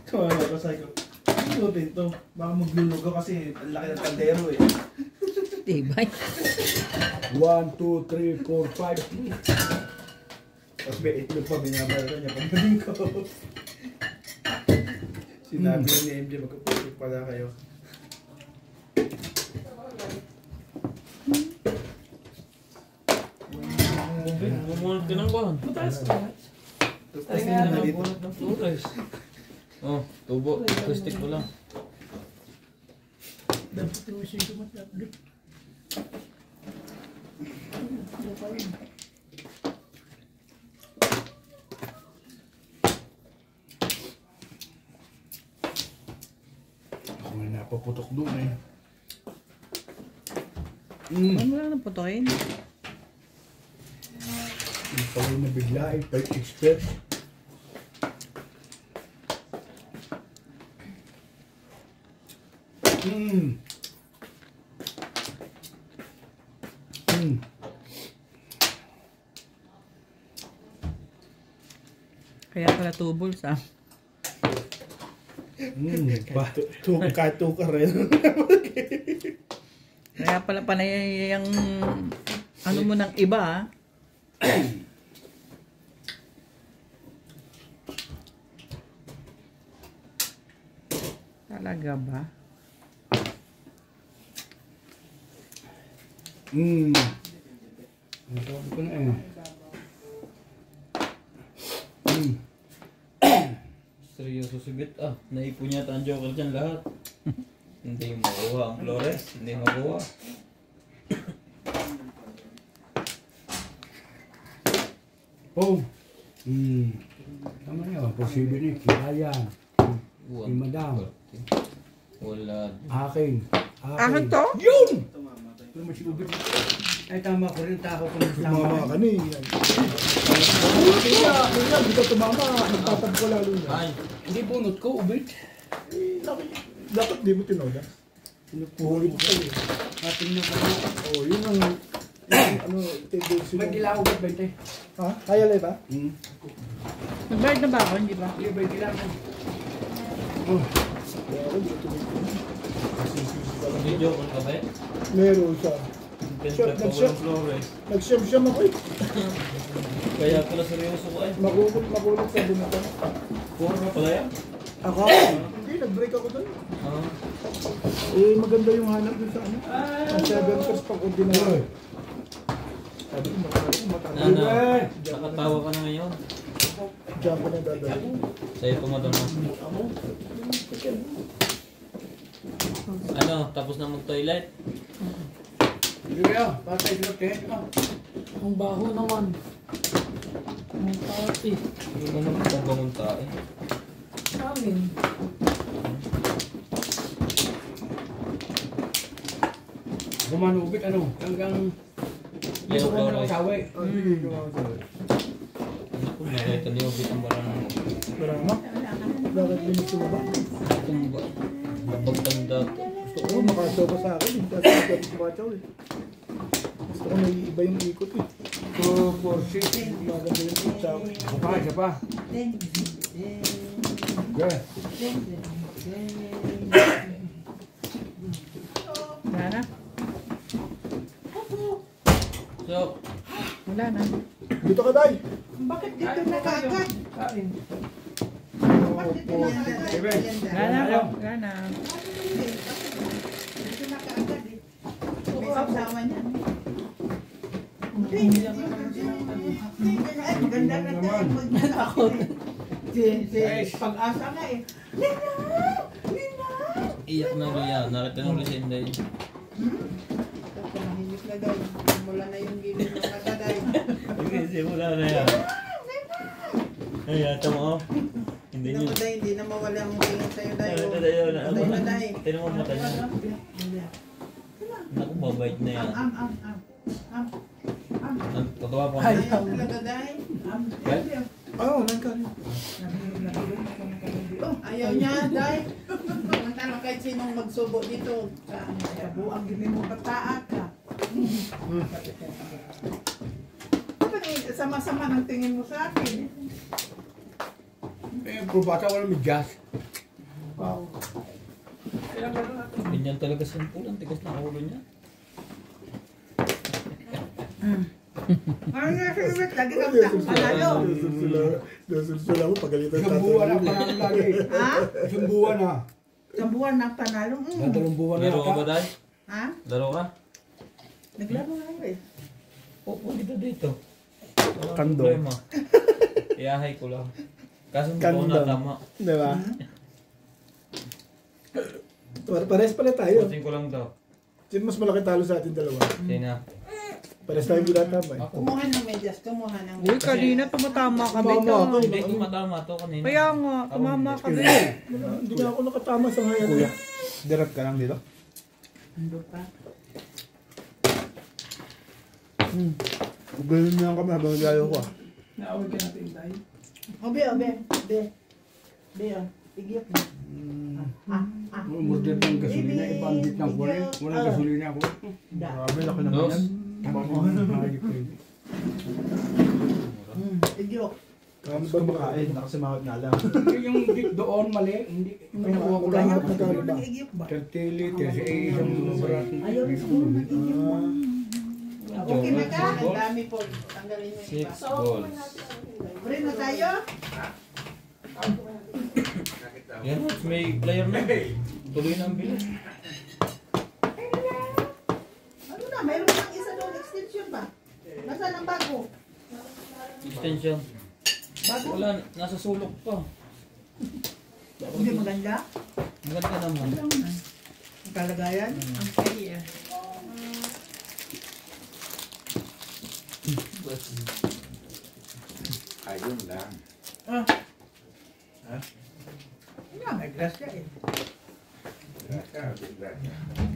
Tumama ko sa ko. Ano to? Baka maglulugaw kasi ang laki ng kaldero eh. Diba? 1, 2, 3, 4, 5. Tapos may itlog pa binabayaran niya pagdating ko. Sinabi lang ni MJ, magkapusok pala kayo. Bumunot ka ng bahan. Bumunot ng flores. Oh, tubo. Plastic mo lang. Ako nga napaputok doon eh. Ano mo lang naputokin? Yung pala na bigla eh. Bite expert. Kaya pala tubols ah. Tuka rin. Kaya pala panay yung ano mo ng iba ah. Talaga ba? Natawag ko na eh. Seryoso sugit ah. Naipon yata ang joker dyan lahat. Hindi makuha ang flores. Hindi makuha. Oh. Tama niya. Posible niya. Kaya. Si madam. Wala. Akin. Akin to? Yun! Pero mas ubit. Ay tama ko rin. Tako ko ng Tumama ka na eh. Hindi ka tumama. Nagtatab ko lalo na. Ay! Hindi bunot ko. Ubit. Dapat di mo tinoda. Pinupulit ka eh. Ating na kanya. Oh, yun ang ano, tendency May mo. dila ubit 20. Ha? Kaya lang ba? Nagbayad na ba ako? Hindi ba? Hindi may dila mo. Kaya ako dito. Hindi joker ka ba eh? Meron siya. Pinta ko Nag-shop. ng flores. Nag-siyam-siyam ako eh. Kaya pala seryoso ko eh. Makulot sa binata. Puro na pala yan. Ako? Hindi, nag-break ako doon. Ah. Eh, maganda yung hanap dun sa ano. Ang 7 first pag ordinary. Sabi ko, matalo. Ano? Nakatawa ka na ngayon. Diyan ko na dadalo. Sa'yo pumadon na. Ano? Tapos na mag-toilet? Hindi kaya. Patay sila kayo. Ang baho naman. Ang party. Hindi mo naman pagbangon tayo. Amin. Gumanubit ano. Hanggang... Leo Gusto ko na Flores. masawi. Sige, gumawa sa Ano kung nakita niyo bitang barang mo? Marama? Bakit binusto mo ba? Tumba. Pagtanda. Gusto ko makasaw ka sa akin. Hindi kasi hindi ako kumasaw eh. Gusto ko may iba yung ikot eh. 2, 4, 6. Maganda yung ikot sa akin. Isa pa, isa pa. Okay. Wala na? So, Wala na. Dito ka, Day! Bakit dito na kagad? Bakit dito na kagad? Ibe. Wala na. Wala na. Dito na kagad eh. May sasawa niya. Ay, maganda na tayo magtakot. Si Pag-asa nga eh. Nina! Nina! iyak na Luya. Nakita ng Lucinda yun. Nahimik na daw. Mula na yung gilid ng mata daw. Simula na yan. Ay, yata mo. Hindi Hindi nyo. na hindi na mawala ang tingin sa'yo daw. Ito tayo na. Patay na daw. Tinan mo mata niya. Naku, mabait na yan. Totoo po. Ayaw talaga daw. Oo, nang ka rin. Ayaw niya daw. Samantala kahit sinong magsubo dito. Sa buang gini mo pataat ka. Sama-sama ng tingin mo sa akin. Eh, probata wala may gas. Wow. Ganyan talaga simple. Ang tigas na ulo niya. Ano nga sa iwit? Lagi kang panalo. Nasunsula mo, pagalitan Isang buwan na panalo lagi. Ha? Isang buwan na. Sa buwan ng panalo. Dalawang buwan na. Laro ka ba, Day? Ha? Laro ka? Naglaro nga ako eh. Opo, dito. Walang Kando. problema. Iahay ko lang. Kaso hindi ko Kando. natama. Di ba? Pares pala tayo. Putin ko lang daw. Sino mas malaki talo sa atin dalawa? Sina. Pares tayo binatama eh. Kumuha ng medyas, kumuha ng... Uy, kanina tumatama kami Tumama to. ako. Hindi ko matama to kanina. Kaya nga, tumama kami. Hindi na ako nakatama sa ngayon. Kuya, direct ka lang dito. Ando pa. Ganyan lang kami habang nagayo ko. Naawag ka natin tayo. Obe, obe. Be. Be, oh. Igyok mo. Umorder ng gasolina, ibandit ng kuwan. Walang gasolina ako. Da. Grabe, laki naman Dos. yan. Hindi pwede. Igyok. Kami ba makain? Nakasimahot nga lang. Yung dip doon, mali. Hindi. Pinakuha ko lang. Magkano ba? Igyok ba? 30 liters. Eh, isang barat. Ayaw rin siguro mag-igyok mo. Okay na ka? Ang dami po. Tanggalin mo yung 6 iba. balls. Pre na tayo? Yan, may player na. Tuloy na ang bilis. Ano na? Mayroon pang isa doon. Extension ba? Nasaan ang bago? Extension. Bago? Wala, nasa sulok pa. Hindi maganda? Maganda naman. Ang kalagayan? Ang kaya. Ayun lang. Ah. Nga, may grasya eh.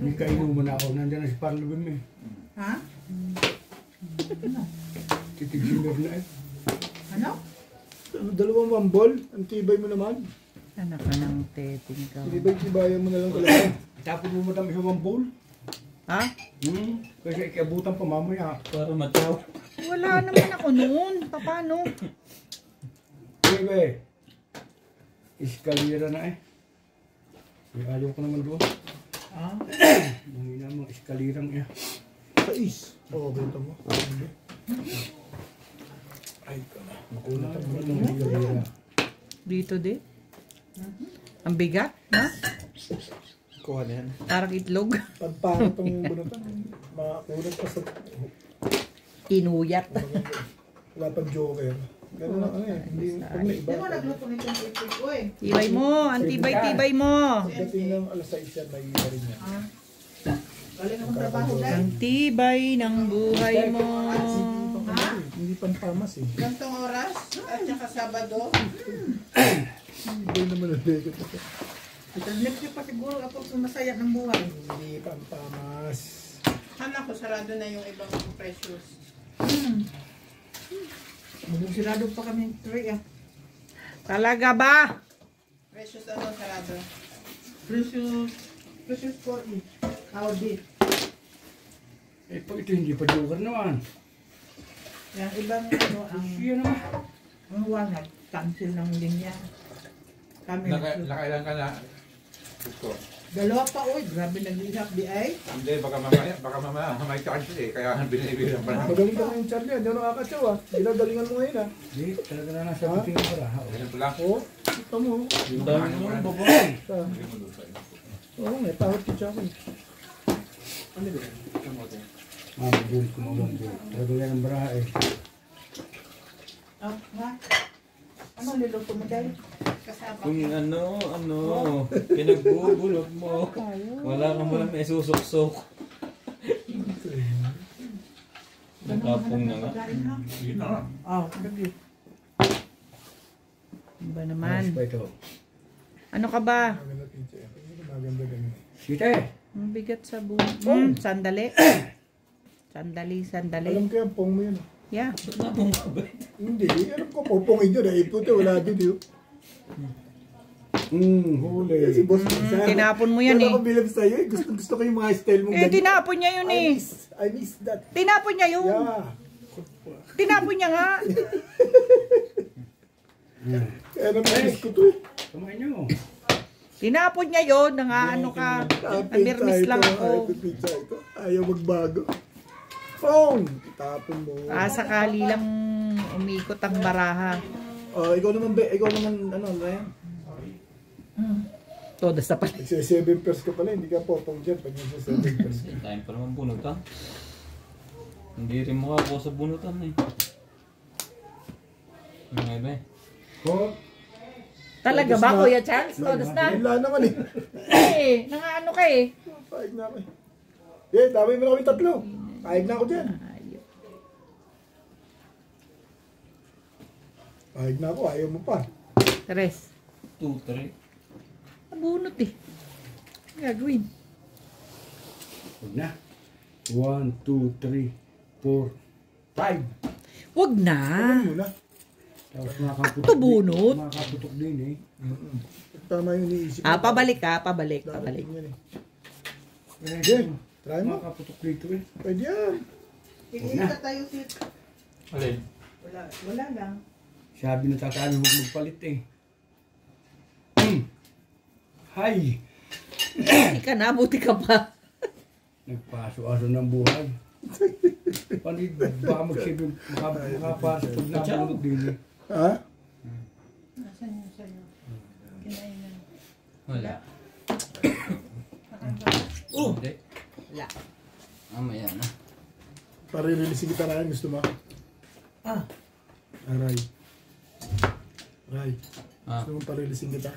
May kainuman ako. Nandiyan na si Parlubim eh. Ha? Titigsimmer na eh. Ano? Dalawang mambol. Ang tibay mo naman. Anak ka ng teting ka. Tibay-tibayan mo na lang talaga. Tapos mo matang isang bowl. Ha? Kasi ikiabutan pa mamaya. Para matyaw. Wala naman ako noon. Paano? Bebe. Eskalera na eh. Ayaw ko naman doon. Ah? Nangina mga eskalirang eh. Sais. Oo, ganito mo. Ay, Makunat ang mga eskalera. Dito di. Ang bigat, ha? Kuha na yan. Parang itlog. pagpangit ang bunutan. Makakulat pa sa... Inuyat. Wala pang joker. Ganun lang ano eh. Hindi, pag may iba. Hindi mo nagluto nitong ipig ko eh. Tibay mo. Antibay-tibay mo. Pagdating ng alas 6 yan, may iba rin yan. Galing akong trabaho dahil. Ang tibay ng buhay mo. Ha? Hindi pampamas eh. Gantong oras at saka Sabado. Hindi naman ang legot. Next year pa siguro ako masaya ng buhay. Hindi pampamas. Hala ko, sarado na yung ibang precious. Sirado pa kami 3 ah. Talaga ba? Precious ano, sarado? Precious 40. Audi. Eh pag ito hindi pa joker naman. Yung ibang ano, Siya naman. ang walnut, cancel ng linya. Kami. Nakailan ka na? Gusto. Dalawa pa, oy. Grabe nag-ihap di ay. Hindi, baka mamaya may chance eh. Kaya binibilang pa na. Magaling ka ngayon, Charlie. Hindi ako nakakatsaw ah. Ginagalingan mo ngayon ah. Hindi, talaga na nasa puting ko para. Ganyan ko lang. Oo. Ito mo. Ang dami mo ng babae. Oo, may pahot ka siya. Mabulit ko mabulit. Talaga yan ang baraha eh. Oh, ha? Ano niluto mo dahil? Kasama. Kung ano, pinagbubulog mo. Wala kang wala may susuksok. Nakapong na nga. Oh, lagi. Ano ba naman? Ayos pa ito. Ano ka ba? Maganda pinche. Maganda ganun. Sita eh. Ang bigat sa sandali. Sandali. Alam ko yan, pong mo yun. Yeah. Napong ka ba? Hindi, alam ko, popongin yun. Ay, puto, wala din yun. Huli. Si boss, sana. Tinapon mo yan Wala eh. ko bilang sa'yo eh. Gusto ko yung mga style mong Eh, tinapon niya yun eh. I miss that. Tinapon niya yun. Yeah. Tinapon niya nga. Kaya naman miss ko to eh. Kumain nyo. Tinapon niya yun. Nangaano ka. Namirmis lang Ayaw ako. pizza ito. Ayaw magbago. Phone! Itapon mo. Sakali lang umikot ang baraha. Oh, ikaw naman, ano, Ryan? Todas na pala. Nagsi-7 pairs ka pala, hindi ka popong dyan pag nagsi-7 pairs ka. Time pa naman bunutan. Hindi rin makakuha sa bunutan eh. May. Ko, Talaga ba, Kuya Chance? Todos na? Wala naman eh. Eh, nangaano ka eh. Paig na ako eh. Eh, dami mo na kami tatlo. Paig na ako dyan. Paig na ako, ayaw mo pa. Tres. 2, 3. Nabunot eh. Gagawin. huwag na. 1, 2, 3, 4, 5. Wag na. Ano muna? Tapos makakaputok. Ito bunot. Makakaputok din eh. Tama yung iniisip Ah, pabalik ka. Pabalik. Pabalik. Yan eh. Sige, try mo. Makakaputok dito eh. Pwede yan. Iisa tayo si... Alin? Wala lang. Sabi ng tatay, huwag magpalit eh. Hay! Hindi ka na. Buti ka pa. Nagpaso-aso ng buhay. Panig, baka magsibig, makapasok na bunot din eh. Ha? Nasaan yung sa'yo? Kinainan. Wala. Hindi. Wala. Mamaya na. Parirelease kita na yan. Gusto mo? Ah. Aray. Aray. Ah. Gusto mo parirelease kita?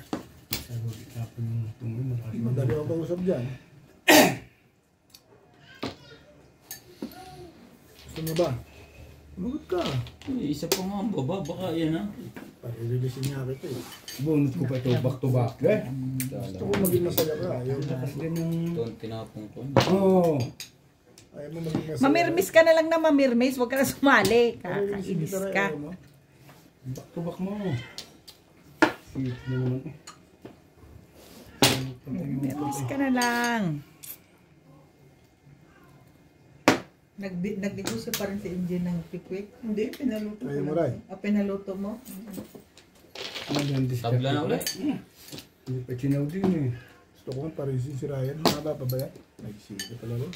Sabi, tapon yung tumoy, malakas. Madali ako kausap dyan. Gusto mo ba? Magot ka. Isa pa nga ang baba. Baka yan ah. Parirelease niya kita eh. Bunot ko pa ito, back to back eh. Gusto ko maging masaya ka. Ayaw mo. Lakas din ng... Ito ang tinapong ko. Oo. Ayaw mo maging masaya. Mamirmis ka na lang na mamirmis. Huwag ka na sumali. Parirelease Kakainis kita rin, ka. ayaw mo. Back to back mo. Sweet na naman eh. Mamirmis ka na lang. Nag-negosyo pa rin si Indian ng pikwik? Hindi, pinaluto ko Ayaw mo, lang. Ray? Pinaluto mo? Tabla na ulit. Hindi pa chinaw din eh. Gusto ko nga parirelease si Ryan. Mahaba pa ba yan? Nagsige pala rin.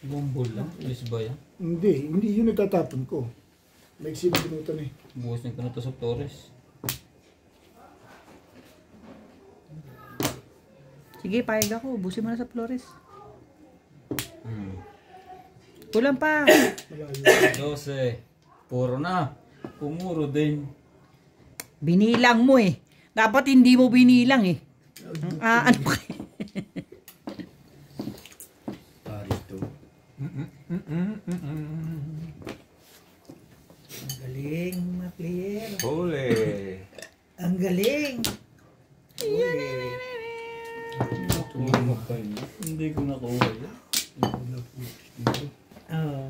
Bumbol lang. Alis ba yan? Hindi yun nagtatapon ko. May isip binutan eh. Buhusin ko na ito sa Torres. Sige, payag ako. Ubusin mo na sa Flores. Kulang pa. Malayo. 12. Puro na. Pumuro din. Binilang mo eh. Dapat hindi mo binilang eh. Ano pa kayo? Paris to. Ang galing, mga player. Huli. Ang galing. Tumamok pa yun. Hindi ko nakuha yan. Oh.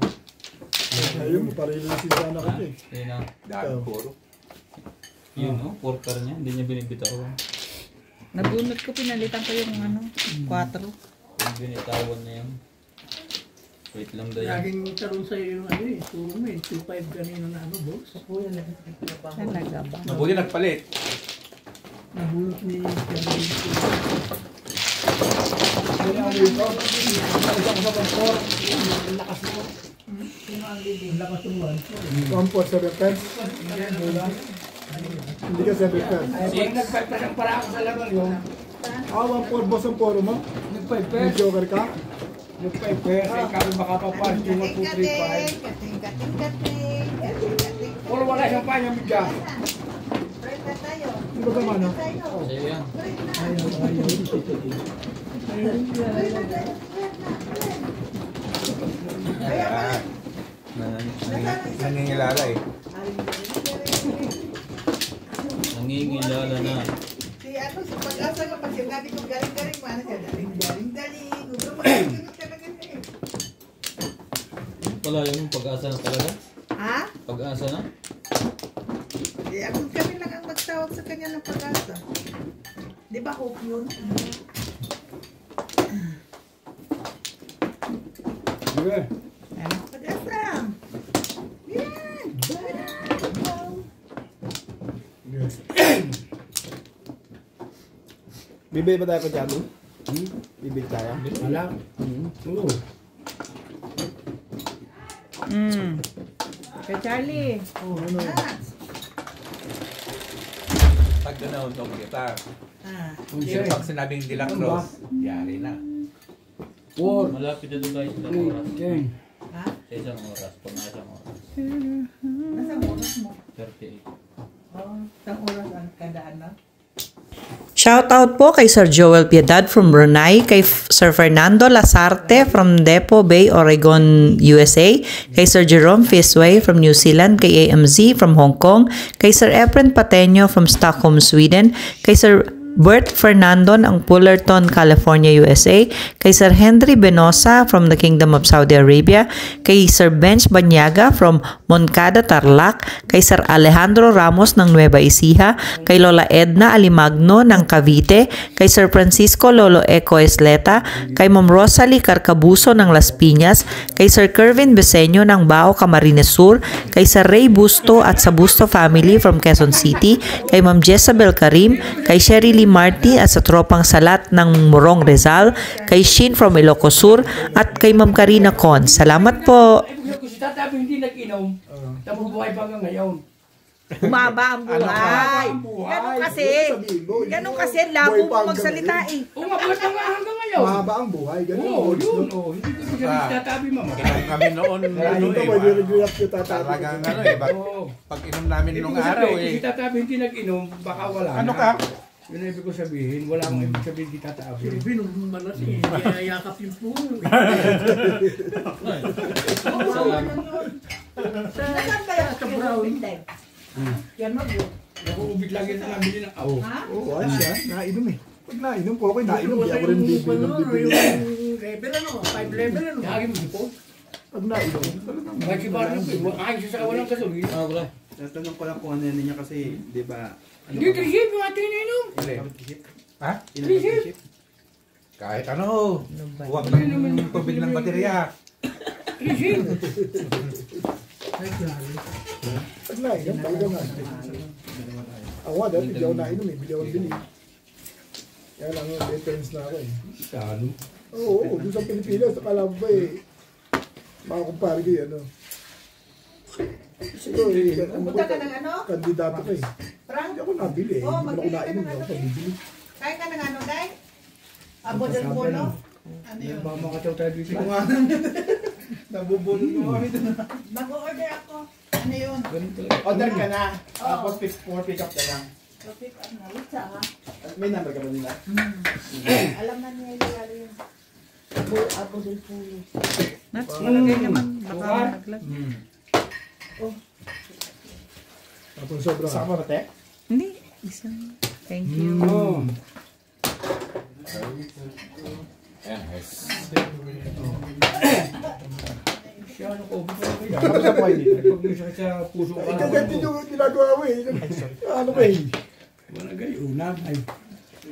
Ayaw mo parirelease sana kita eh. Yan na. Dami puro. Yun no. Porter niya. Hindi niya binibitawan. Nabunot ko, pinalitan ko yung 4. Yung binitawan niya yun. Wait lang daw yan. Laging karoon sa'yo yung ano eh. Turo mo eh. 2.5 kanina na ano, boss. Kuya lang. Talaga ba? Mabuti nagpalit. Nabulot ni Kevin. Ganyan ako dito. Isang sa pampor. Ang lakas mo. Sino ang leading? Ang lakas mo. Pampor 7 pence. Hindi ka 7 pence. Ay, pag nagpagpas ang para ako sa laban yun, Pampor boss ang poro mo. May nagpagpas. joker ka. Nagpagpas, ay kami makapapas, 2, 2, 3, 5. Kating. Puro wala siyang panya, midya. Break na tayo. Hindi ba tama na? Sa'yo yan. Ayan. Nangingilala eh. Nangingilala na. Si ano, sa pag-asa ko, pag sinabi ko galing-galing, mana siya, daling-daling. Ganun talaga siya eh. Pala yung pag-asa na talaga? Ha? Pag-asa na? Eh, ako kami lang ang magtawag sa kanya ng pag-asa. Di ba hope yun? Sige. Pag-asa! Yan! Yes. Bibili ba tayo ko dyan? Bibili tayo? Wala. Oo. Kay Charlie. Ano? Pag gano'n, huwag kita. Ah. Pero pag sinabing De La Cruz, yari na. 4, Malapit na doon tayo sa 3, Tacorat. 10. Ha? Sa isang oras, pag na isang oras. Nasaan oras mo? 38. Isang oras ang kadaan na? Shoutout po kay Sir Joel Piedad from Brunei, kay Sir Fernando Lasarte from Depo Bay, Oregon, USA, kay Sir Jerome Fisway from New Zealand, kay AMZ from Hong Kong, kay Sir Efren Pateño from Stockholm, Sweden, kay Sir Bert Fernando ng Fullerton, California, USA, kay Sir Henry Benosa from the Kingdom of Saudi Arabia, kay Sir Bench Banyaga from Moncada, Tarlac, kay Sir Alejandro Ramos ng Nueva Ecija, kay Lola Edna Alimagno ng Cavite, kay Sir Francisco Lolo Eco Esleta, kay Ma'am Rosalie Carcabuso ng Las Piñas, kay Sir Kervin Beseño ng Bao, Camarines Sur, kay Sir Ray Busto at sa Busto family from Quezon City, kay Ma'am Jezabel Karim, kay Sherry Lee Marty at sa Tropang Salat ng Morong Rizal, kay Shin from Ilocos Sur, at kay Ma'am Karina Con. Salamat po. Si tatabi hindi nag-inom, tapos buhay pa hanggang ngayon. Umaba ang buhay. buhay? Ganun kasi, labo mo magsalita eh. Oo nga, buhay pa nga hanggang ngayon. Mahaba ang buhay, ganun. Oo, yun. Oo, hindi ko siya si tatabi, mama. Inom kami noon, ano Ito, eh, pwede nag-react yung tatabi. talagang ano eh, Oo. pag inom namin Ibig nung ko araw sabihin, si eh. tatabi hindi nag-inom, baka wala Ano na. ka? Yun ang ibig ko sabihin, wala akong ibig sabihin si tatabi. Nasaan ba yung yan mo bro? Nakuubig lagi na nabili ng awo. Oo, ayos siya. Nainom eh. Pag nainom ko, okay, nainom. Di ako rin bibili ng bibili. Lagi mo si Paul. Pag nainom, talagang Kahit si Barney, ayos siya sa walang gasolina. Ah, wala. Tatanong ko lang kung ano niya kasi, di ba? Hindi, trihip yung atin na inom. Ha? Trihip. Kahit ano, huwag ng tubig ng baterya. Trihip. pag nainom, talagang nainom. Ako nga, dati hindi ako nainom eh. Bili ako ng bili. Kaya lang, veterans na ako eh. Salo. Oo, dun sa Pilipinas, akala mo ba eh, makakumpare kayo, ano. Siguro eh, ano ko, Pumunta ka ng ano? kandidato ka eh. Frank? Hindi ako nabili eh. Oo, Hindi mo ako magbili ka nainom, ng hindi ako ano eh. pabibili. Kain ka ng ano, Day? Abo del Polo? Ano yun? Baka makataw tayo dito. Nabubulong mo kami doon. Mag-order ako. Ano yun? Ganun talaga. Order ka na. Oo. Tapos pick up ka lang. Pick up na. What's up? At may number ka ba nila? Alam na niya yung lalo yun. Abo del Polo. Nats, malagay naman. Baka Buwan. malaglag. Tapos sobrang. Saka ba te? Hindi. Isang. Thank you. Oo. Siya, ano ko, Tapos sa point dito. pag may sa puso ka. Ikaw ganti yung ginagawa mo eh. Ano ba eh? Wala kayo, unang. Ay,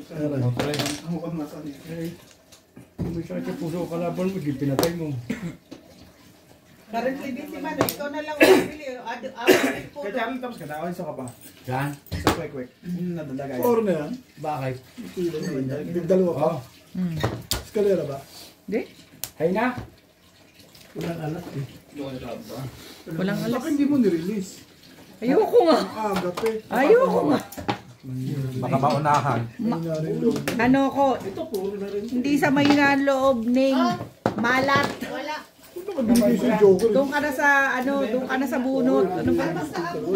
Ako ang nasa niya. kung may sakit sa puso ka laban mo, di pinatay mo. Currently busy man. Ikaw na lang bumili. Abo del Polo. Kaya Charlie, tapos ka na. Ako ka pa. Saan? Sa quick. Nadadagay. Oro na yan. Bakit? Kilo na yan. Dalawa pa. Oh, Eskalera ba? Hindi. hay na. Walang alat eh. Walang alas. Bakit hindi mo nirelease? Ayoko nga. Agap eh. Ayoko nga. Baka maunahan. May narin loob. Ano ko, hindi sa mahina ang loob, Ning. Malat. Wala. Kung naman bibili sa Joker eh. Doon ka na sa, ano, doon ka na sa bunot. Ano ba?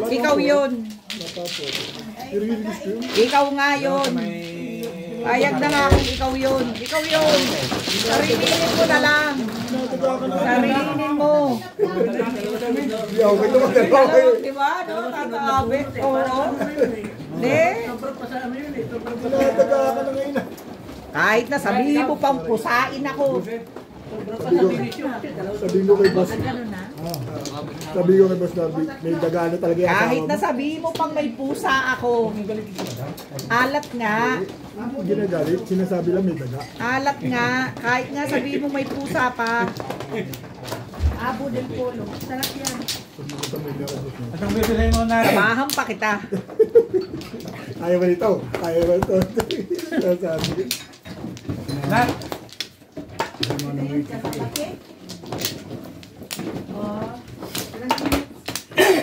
Ikaw yun. I-release ko yun. Ikaw nga yun. Payag na nga kung ikaw yun. Ikaw yun. Sarilinin mo na lang. Sarilinin mo. Hindi ako kayo magdalawa eh. Di ba? No? Tatabi. Oo. Hindi. Tinataga ka na ngayon ah. Kahit na sabihin mo pang pusain ako. Sabihin ko kay Boss. Sabihin ko kay Boss Darby, may daga na talaga yung Kahit asawa na mo. sabihin mo pang may pusa ako. Alat nga. Ginagalit, sinasabi lang may daga. Alat nga. Kahit nga sabihin mo may pusa pa. Abo del Polo. Sarap yan. Ito may daga. Anong bibili mo na? Samahan pa kita. Ayaw ba nito? Ayaw ba nito? Sinasabi. Na?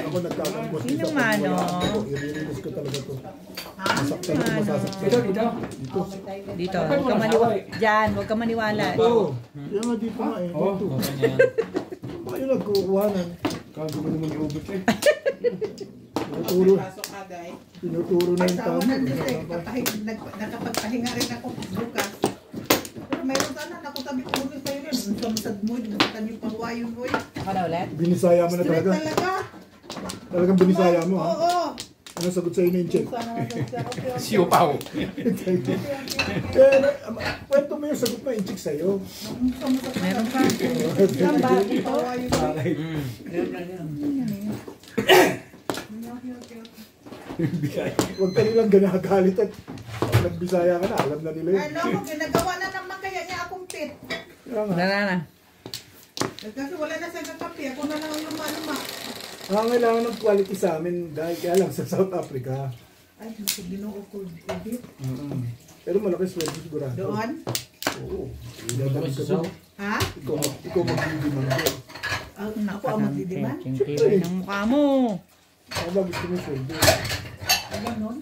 Ako nagkakampos. Sino mano? I-release ko talaga to. Masaktan ko, masasaktan. Dito, dito. Dito. Huwag ka maniwala. Diyan. Huwag ka maniwala. Oo. Yan nga dito nga eh. Oh. Dito. Okay na yan. Baka kayo nagkukuhanan. Kago mo naman iubot eh. Tinuturo. Pasok ka, Day. Tinuturo na yung tama. Nakapagpahinga rin ako bukas. Pero mayroon sana, nakutabi ko ulit pa yun. Samasad mo, nakatan yung pahuwayon mo. Binisaya mo na Straight talaga. talaga. Talagang binisaya mo ha. Oo. Ano sagot sa'yo na yung check? Siupaw. Kaya, kwento mo yung sagot na yung check sa'yo. Meron pa. Isang bati pa. Huwag ka nilang ganagalit at pag nagbisaya ka na, alam na nila yun. Ano, ginagawa na naman kaya niya akong pit. Kaya nga. na. Kasi wala na sa kakapi. Ako na lang yung luma. Kailangan ng quality sa amin dahil kaya lang sa South Africa. Ay, gusto ginoo ko. Pero malaki sweldo sigurado. Doon? Oo. Idadagdag ka doon. Ha? Ikaw magdidiman doon. Ako ang magdidiman? Siyempre. Ang mukha mo. Ako ba gusto mo sweldo? Ay, ganun?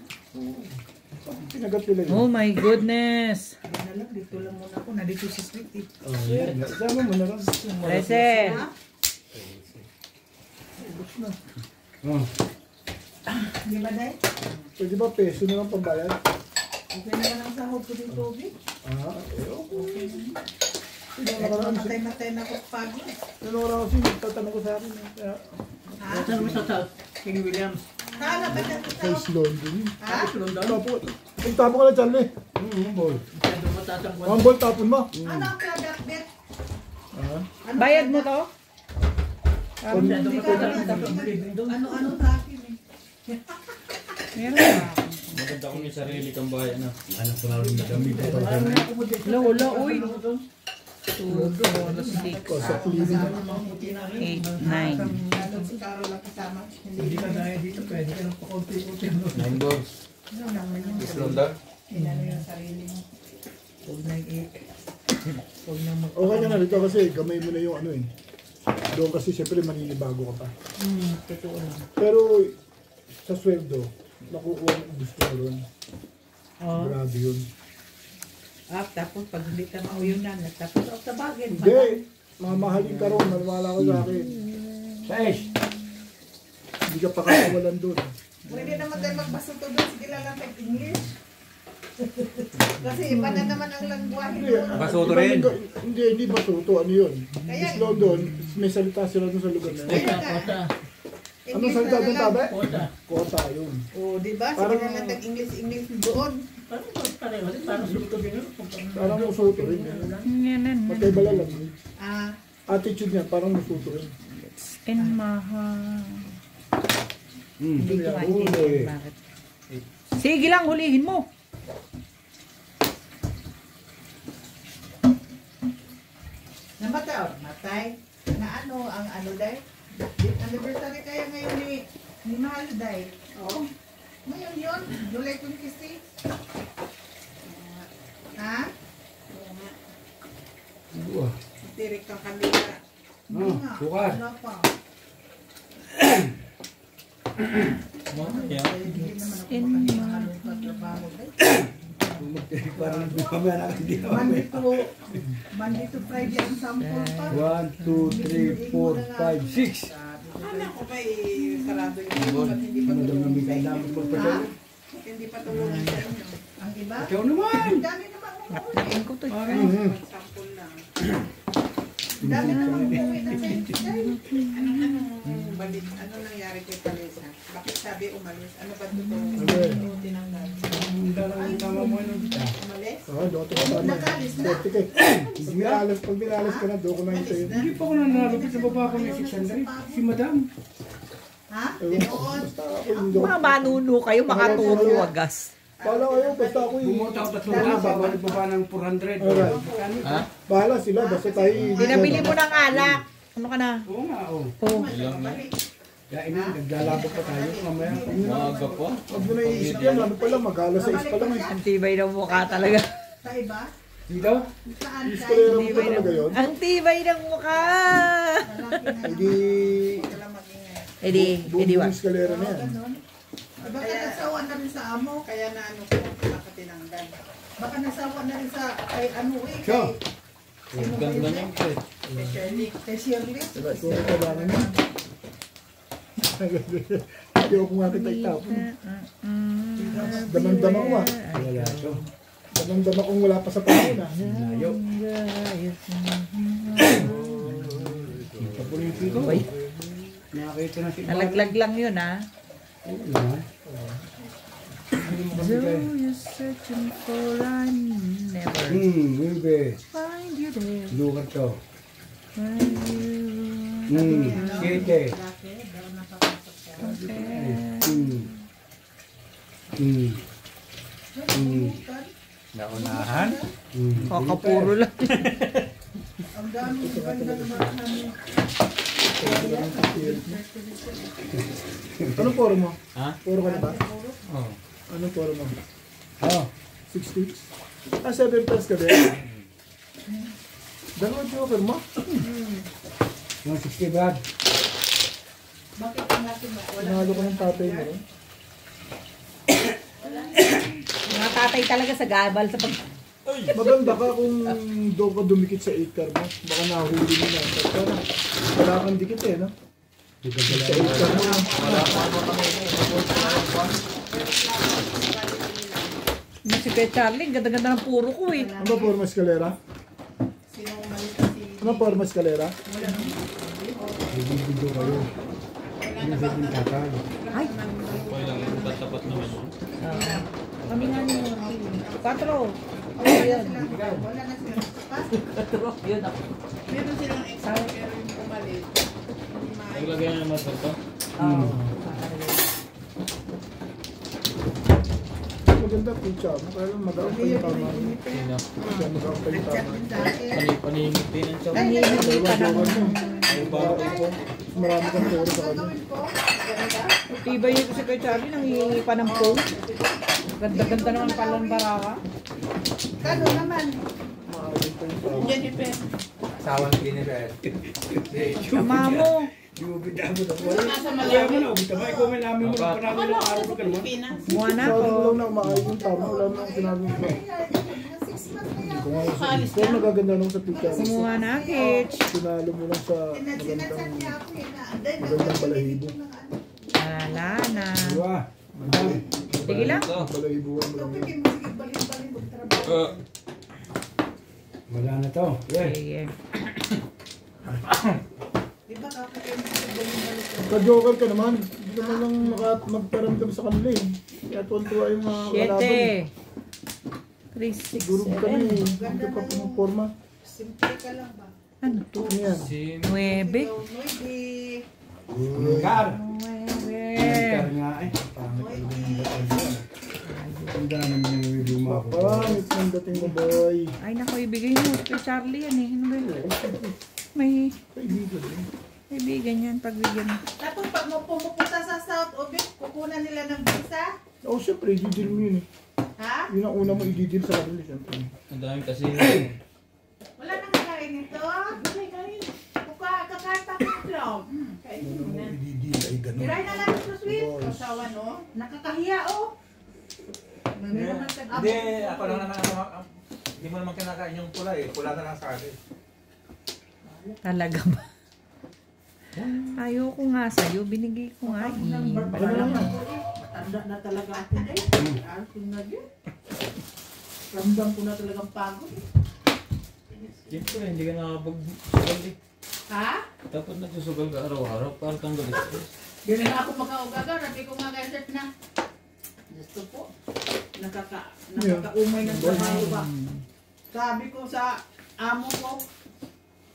Pinagat nila yun. Oh my goodness. Hindi na lang, dito lang muna ako. Nandito sa street eh. Yan. Sama mo na lang. Rese. Ha? Oh. Di ba, Day? Pwede ba peso na lang pambayad? Okay naman ang sahod ko dito, Toby. Okay. Kahit mamatay-matay na ako pagod. Ano oras kasi nagtatanong ko sa akin. Kaya, Ha? Saan mo sa King Williams? Hala, ba't ang sa sahod? London yun. Ha? Tapon ka na, Charlie. Bol. Ang ball, tapon mo. Ano ang product bet? Ano Bayad mo to? Hindi ka ano sa akin eh. Meron ba? Maganda kung may sarili kang bayan na. Anak ko na rin na kami. Wala, uy. 2, 4, 6, Sa cleaning na. 8, 9. Lalo si Carol lang kasama. Hindi ka dahil dito, pwede ka lang pakunti-kunti. 9 balls. Ano naman yung Islonda. inano yung sarili mo. Huwag na huwag na mag... Okay ka na rito kasi gamay mo na yung ano eh. Doon kasi siyempre maninibago ka pa. Totoo lang. Pero sa sweldo, nakukuha mo ang gusto mo ron. Oh. Grabe yun. Tapos pag hindi ka mauyunan, tapos off the bagay. Hindi! Mamahalin ka ron, maniwala ka sa akin. Sesh! Hindi ka pakakawalan doon. Pwede naman tayo magbasuto doon, sige lang lang English. Kasi iba na naman ang langwahe doon. Basuto rin. Hindi basuto. Ano yun? Kaya- East London, may salita sila doon sa lugar na yun. Kaya nga, Anong English salita na doon, lang. tabi? Kota yun. Oh, di ba? Sige Parang- na lang English doon. Parang musuto rin. Magkaibala lang. Ah, Attitude niya, parang musuto rin. In maha. Hmm. Hindi ko maintindihan bakit. Sige lang, hulihin mo. namatay o matay. Na ano, ang ano dahil? Anniversary kaya ngayon ni Mahal dahil. Oo. Ngayon yun, July 26. Ha? Wah. Tirik kang kanila. Hindi nga. bukas. Wala pa. Yeah. Hindi naman ako makakalong sa trabaho dahil. Parang mamaya na hindi naman. Monday to Friday ang sample pa. 1, 2, 3, 4, 5, 6. Ano ko ba sarado yung ba't hindi pa Madam na may tulungan sa inyo? kailangan po pa Ha? tayo. Ba't hindi pa tulungan sa inyo? Ang iba? Ikaw naman! Ang dami naman umuwi. Ko to. Sample lang. Ang dami naman umuwi na sa inyo. Anong balik? Ano nangyari kay Palesa? Bakit sabi umalis? Ano ba totoo? Yung tinanggal? Ang dalang tama mo ano dito. Umalis? Doon ka na. Nakalis na? Pag binalas ka na, doon ko na yung sa'yo. Hindi pa ako nanalapit sa baba ko ng 600. Si Madam. Ha? Tinoon? Basta ako hindi ako. Mga manuno kayo, makaturo wagas. Bahala kayo, basta ako yung... Bumunta ako 3 oras, babalik pa ng 400. Alright. Ha? Bahala sila, basta tayo... Pinabili mo ng alak. Ano ka na? Oo nga, oo. Oh. Ilang na? Kaya ina, naglalabo pa tayo mamaya. Maaga pa. Huwag mo na iisip yan, ano pa lang, mag-alas 6 pa lang eh. Ang tibay ng mukha talaga. Sa iba? Dito? Saan? Iskolera mo pa talaga yun. Ang tibay ng mukha. Lalaki na Hindi... Wala magingay. Edi Buong wa. iskalera na yan. Ganon. Baka nasawa na rin sa amo. Kaya na ano ko, baka tinanggal. Baka nasawa na rin sa kay ano eh. Siya. Ganda niya po eh. Kay Shirley. Kung kailangan na. Hindi ako nga kita itapon. Damang-dama ko ah. Wala ito. Damang-dama kong wala pa sa panahon ah. Layo. Kapulitin ko. Uy, Nakakita na si nalaglag lang yun ah. Oo naman. Hindi mo kasi So kaya. you're searching for I never Bebe. find you there. Lugar to. Find you. Siyete. Naunahan. Kakapuro lang. Ang dami ng ganda naman namin. Anong poro mo? Ha? Poro ka na ba? Oo. Anong poro mo? Oh. 60? Ah, 7 plus ka din? Dalawang joker mo? Yung 60 bag. Bakit ang natin ba? Wala. Pinalo ko ng tatay mo rin. Mga tatay talaga sa gabal sa pag... Maganda ka kung doon ka dumikit sa 8 car mo. Baka nahuli mo na. Pero wala kang dikit eh, no? Sa 8 car mo. Yung si Kuya Charlie, ganda-ganda ng puro ko eh. Ano ba forma escalera? Sinong umalis na si... Ano forma escalera? Bibigdo kayo. Ano sa ating tatay? Ay, Okay lang, tapat naman yun. kami nga niyo. 4. Wala na silang pas. 4, yun ako. Meron silang extra pero yung umalis. Hindi maayos. Naglagay na naman ito. Oo. Maganda pizza mo. Kaya lang magaang pa yung tama. Sino? Kaya magaang pa yung Nag-chat tama. din sa akin. Paningit din ang chow. Nangyayari pa naman. Ay, bago po. Marami kang poro sa kanya. Gagawin ko. Ganda. Tibay nito si Kuya Charlie, nangihingi pa ng phone. Ganda-ganda naman pala ng baraka. Kano naman? Maayos pa yung tama. Jennifer. Asawa ni Jennifer. Sama mo. Di mo bidabo na po. Nasa Kaya mo Malawi. na, bitaba ikaw may namin mo na parami ng araw ka naman. Pilipinas. Buwan na Sabi ko ako. lang na maayos yung tama. Wala na akong sinabi mo. Hindi ko nga Alis Pero na. nagaganda nung sa pizza. Kumuha na, Kitch. Sinalo mo lang sa Sinasat niya ako yun na. magandang balahibo. Wala na. Diba? Madam. Sige lang. Balahibuan mo lang yun. Sige, sige, balik-balik, magtrabaho. Wala na to. Yeah. Sige. Di ba kapag kayo balik-balik? Ka-joker ka naman. Hindi ka man lang magparamdam sa kanila eh. Kaya tuwan-tuwa yung mga kalaban eh. 7. 3, 6, Durog ka na 7. eh. Hindi ka pa pumuporma. Simple ka lang ba? Ano to? Ano yan? 9. Noy, Car. 9. Car nga eh. Pangit ang mga ang dami niyang review mo ako. Pangit ng dating mo boy. Ay, naku, ibigay mo. Kay Charlie yan eh. Ano ba yun? May Kaibigan eh. kaibigan yan. Pagbigyan mo. Tapos pag pumupunta sa South Obic, kukunan nila ng visa. Oo, syempre, i-deal mo yun eh. Ha? Yun ang una mo i-deal sa kanila syempre. Ang dami kasi. Wala nang kakain nito. Kain. Kakain pa ng vlog. Kain mo na. I-deal ay ganun. Tiray na lang ito, sweet. Kasawa, no? Nakakahiya, oh. Hindi, ako lang naman hindi mo naman kinakain yung pula eh. Pula na lang sa akin. Talaga ba? Ayoko nga sa'yo. Binigay ko nga eh. Matanda na talaga ako eh. Aking na din. Ramdam ko na talagang pagod. Siyempre, hindi ka nakapag-sugal eh. Ha? Dapat nagsusugal ka araw-araw para tanggal stress. Di na ako makaugaga. Rabi ko nga kaya set na. Gusto po. Nakakaumay ng trabaho ba? Sabi ko sa amo ko,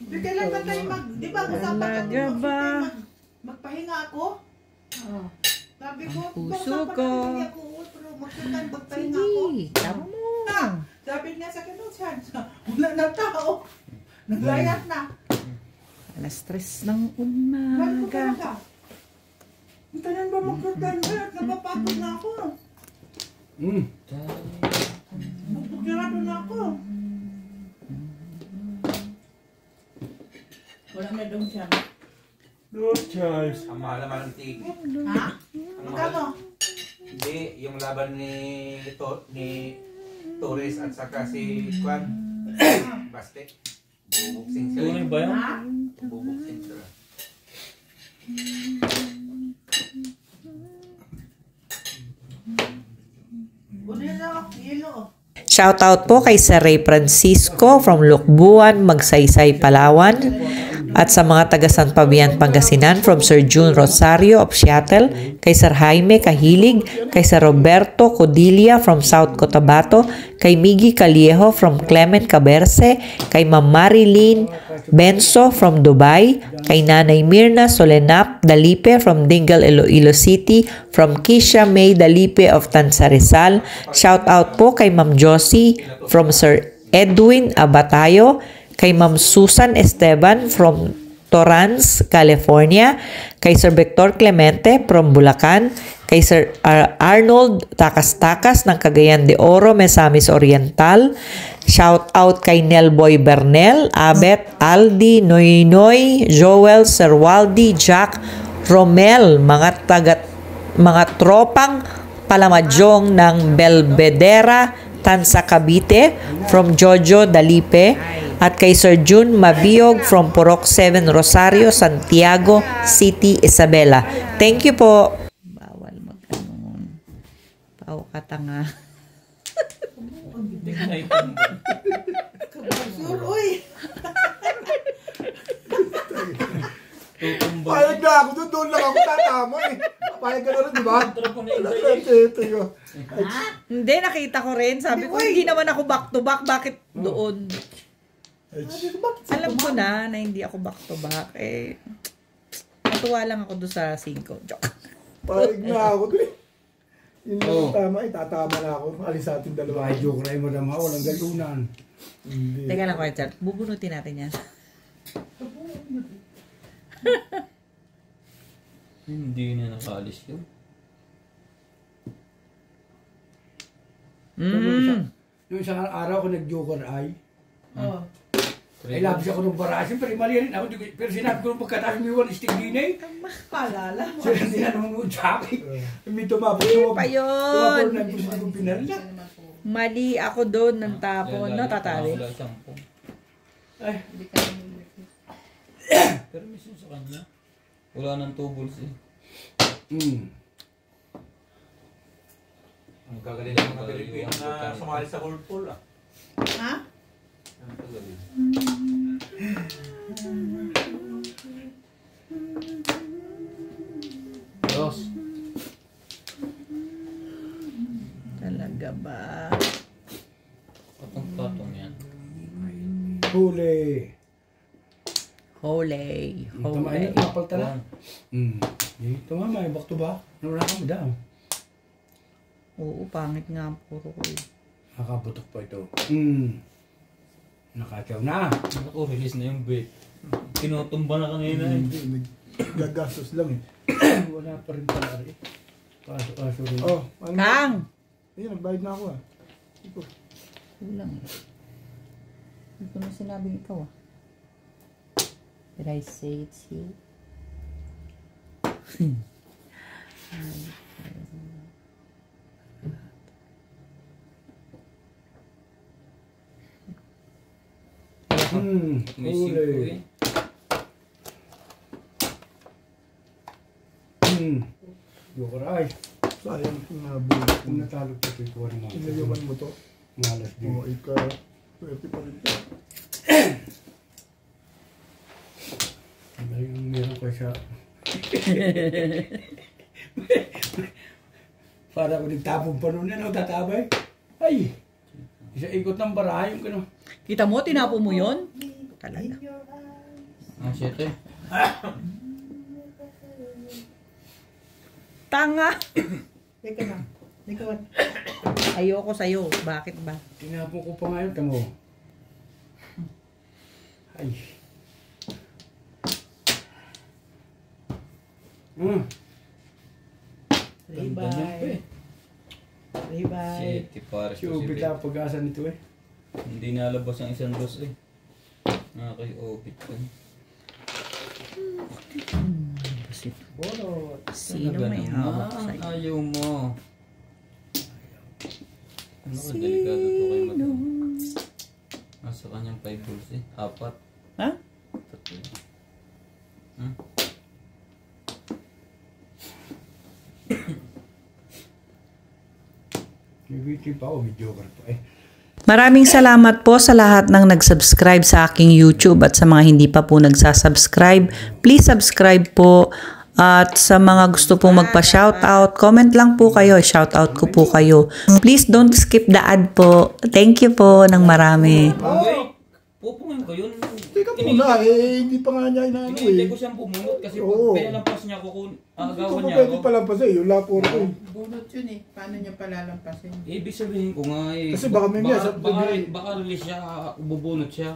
di kailan ba tayo di ba usapan Talaga ba? magpahinga ako? Sabi ko, Puso usapan ko. natin hindi ako, pero magpahinga ako. Sige. Tama mo. Sabi niya sa kinusan, wala na tao. Naglayat na. Alas 3 ng Sabi ko umaga. talaga. Hindi na ba magkatanda? Napapagod na ako. Magpagirado na ako. Wala na daw siya. No choice. Ang mahal naman ng tig. Ha? Magkano? Hindi, yung laban ni Torres at saka si Juan. Baste. Tunay ba yan? Shoutout po kay Sir Ray Francisco from Lukbuan, Magsaysay, Palawan. At sa mga taga San Fabian, Pangasinan from Sir June Rosario of Seattle, kay Sir Jaime Kahilig, kay Sir Roberto Codilia from South Cotabato, kay Miggy Caliejo from Clement Caberce, kay Ma'am Marilyn Benso from Dubai, kay Nanay Mirna Solenap Dalipe from Dingal, Iloilo City, from Kisha May Dalipe of Tansa Rizal. Shout out po kay Ma'am Josie from Sir Edwin Abatayo, kay Ma'am Susan Esteban from Torrance, California, kay Sir Victor Clemente from Bulacan, kay Sir Arnold Takas-Takas ng Cagayan de Oro, Misamis Oriental. Shout out kay Nelboy Bernel, Abet, Aldi, Noynoy, Joel, Sir Waldi, Jack, Romel, mga tropang palamadyong ng Belvedera, Tansa Cavite, from Jojo Dalipe, at kay Sir June Mabiog from Purok 7 Rosario, Santiago City, Isabela. Thank you po. Bawal mag-anon. Pao katanga. Kabasur, uy! Payag na ako doon lang ako tatama eh. Payag ka na rin, di ba? Ito yun. Hindi, nakita ko rin. Sabi ko, hindi naman ako back to back. Bakit doon? Alam ko na hindi ako back to back. Eh, natuwa lang ako doon sa 5. Joke. Payag na ako doon eh. Yun lang tama eh. Tatama na ako. Alis sa ating dalawa. Ay, joke rin mo naman. Walang galunan. Teka lang, Richard. Bubunutin natin yan. Hindi na nakaalis yun. Yung isang araw ko nag-joker ay. Oh. Ay, labis ako ng bara. Siyempre, mali rin ako. Pero sinabi ko nung pagkatapos may one stick din eh. Palala mo. Sila tinanong mo, Jackie. May tumapos. Pa yun. Tumapos na gusto kong pinarila. Mali ako doon ng tapon. No, tatali. Wala siyang po. Ay, Pero mismo sa kanya, wala nang tubuls eh. Ang gagaling ng mga Pilipino na sumali sa World Pool ah. Ha? Ang gagaling. Diyos. Talaga ba? Patong-patong yan. huli. Holy. Tumain na kapal tala. Tumama, back to back. Nawala ka mo daw. Oo, pangit nga ang puro ko eh. Nakaputok pa ito. Nakataw na. Ako, release na yung bait. Kinutumba na kanina eh. Gagastos lang eh. Wala pa rin pala rin. Paso rin. Oh, ano? Kang! Ayun, nagbayad na ako ah. Ito. Kulang eh. Hindi ko na sinabing ikaw ah. Did I say it's here? May singko Huli. eh. Joker ay. Sayang kung nabulit. Kung natalo pa ito, ikuha naman. Inayawan mo to. Malas din. Oo, ika. Pwede pa rin to. Yung meron ko siya. Para ako nagtapong pa noon yan, tatabay. Ay! Isa ikot ng baraha yung gano'n. Kita mo, tinapo mo yun? Talaga. Ah, shit eh. Tanga! Teka lang. Ikaw. Ayoko sa'yo. Bakit ba? Tinapong ko pa ngayon, tamo. Ay. Ganyan pa eh. Bye-bye. Shit, para Si siya si Ubit bait. na pag-asa nito eh. Hindi nalabas ang isang dos eh. Ah, kay Obit ko. Sino Talaga may naman, hawak sa'yo? ayaw mo. Ano ka, delikado to kay Madam. Nasa kanyang 5 balls eh. 4. Ha? May waiting pa ako, video ka pa eh. Maraming salamat po sa lahat ng nag-subscribe sa aking YouTube at sa mga hindi pa po nagsasubscribe. Please subscribe po. At sa mga gusto pong magpa-shoutout, comment lang po kayo. Shoutout ko po kayo. Please don't skip the ad po. Thank you po ng marami. Wait! Pupungin ko yun. Teka muna, hindi pa nga niya inaano Hinihintay ko eh. siyang bumunot kasi Oo. kaya lampas niya ako kung Hindi agawan ko niya pwede ako. palampas eh, yung lapor ko eh. Bunot yun eh. Paano niya palalampasin? Ibig sabihin ko nga eh. Kasi baka may mess up baka release siya, bubunot siya.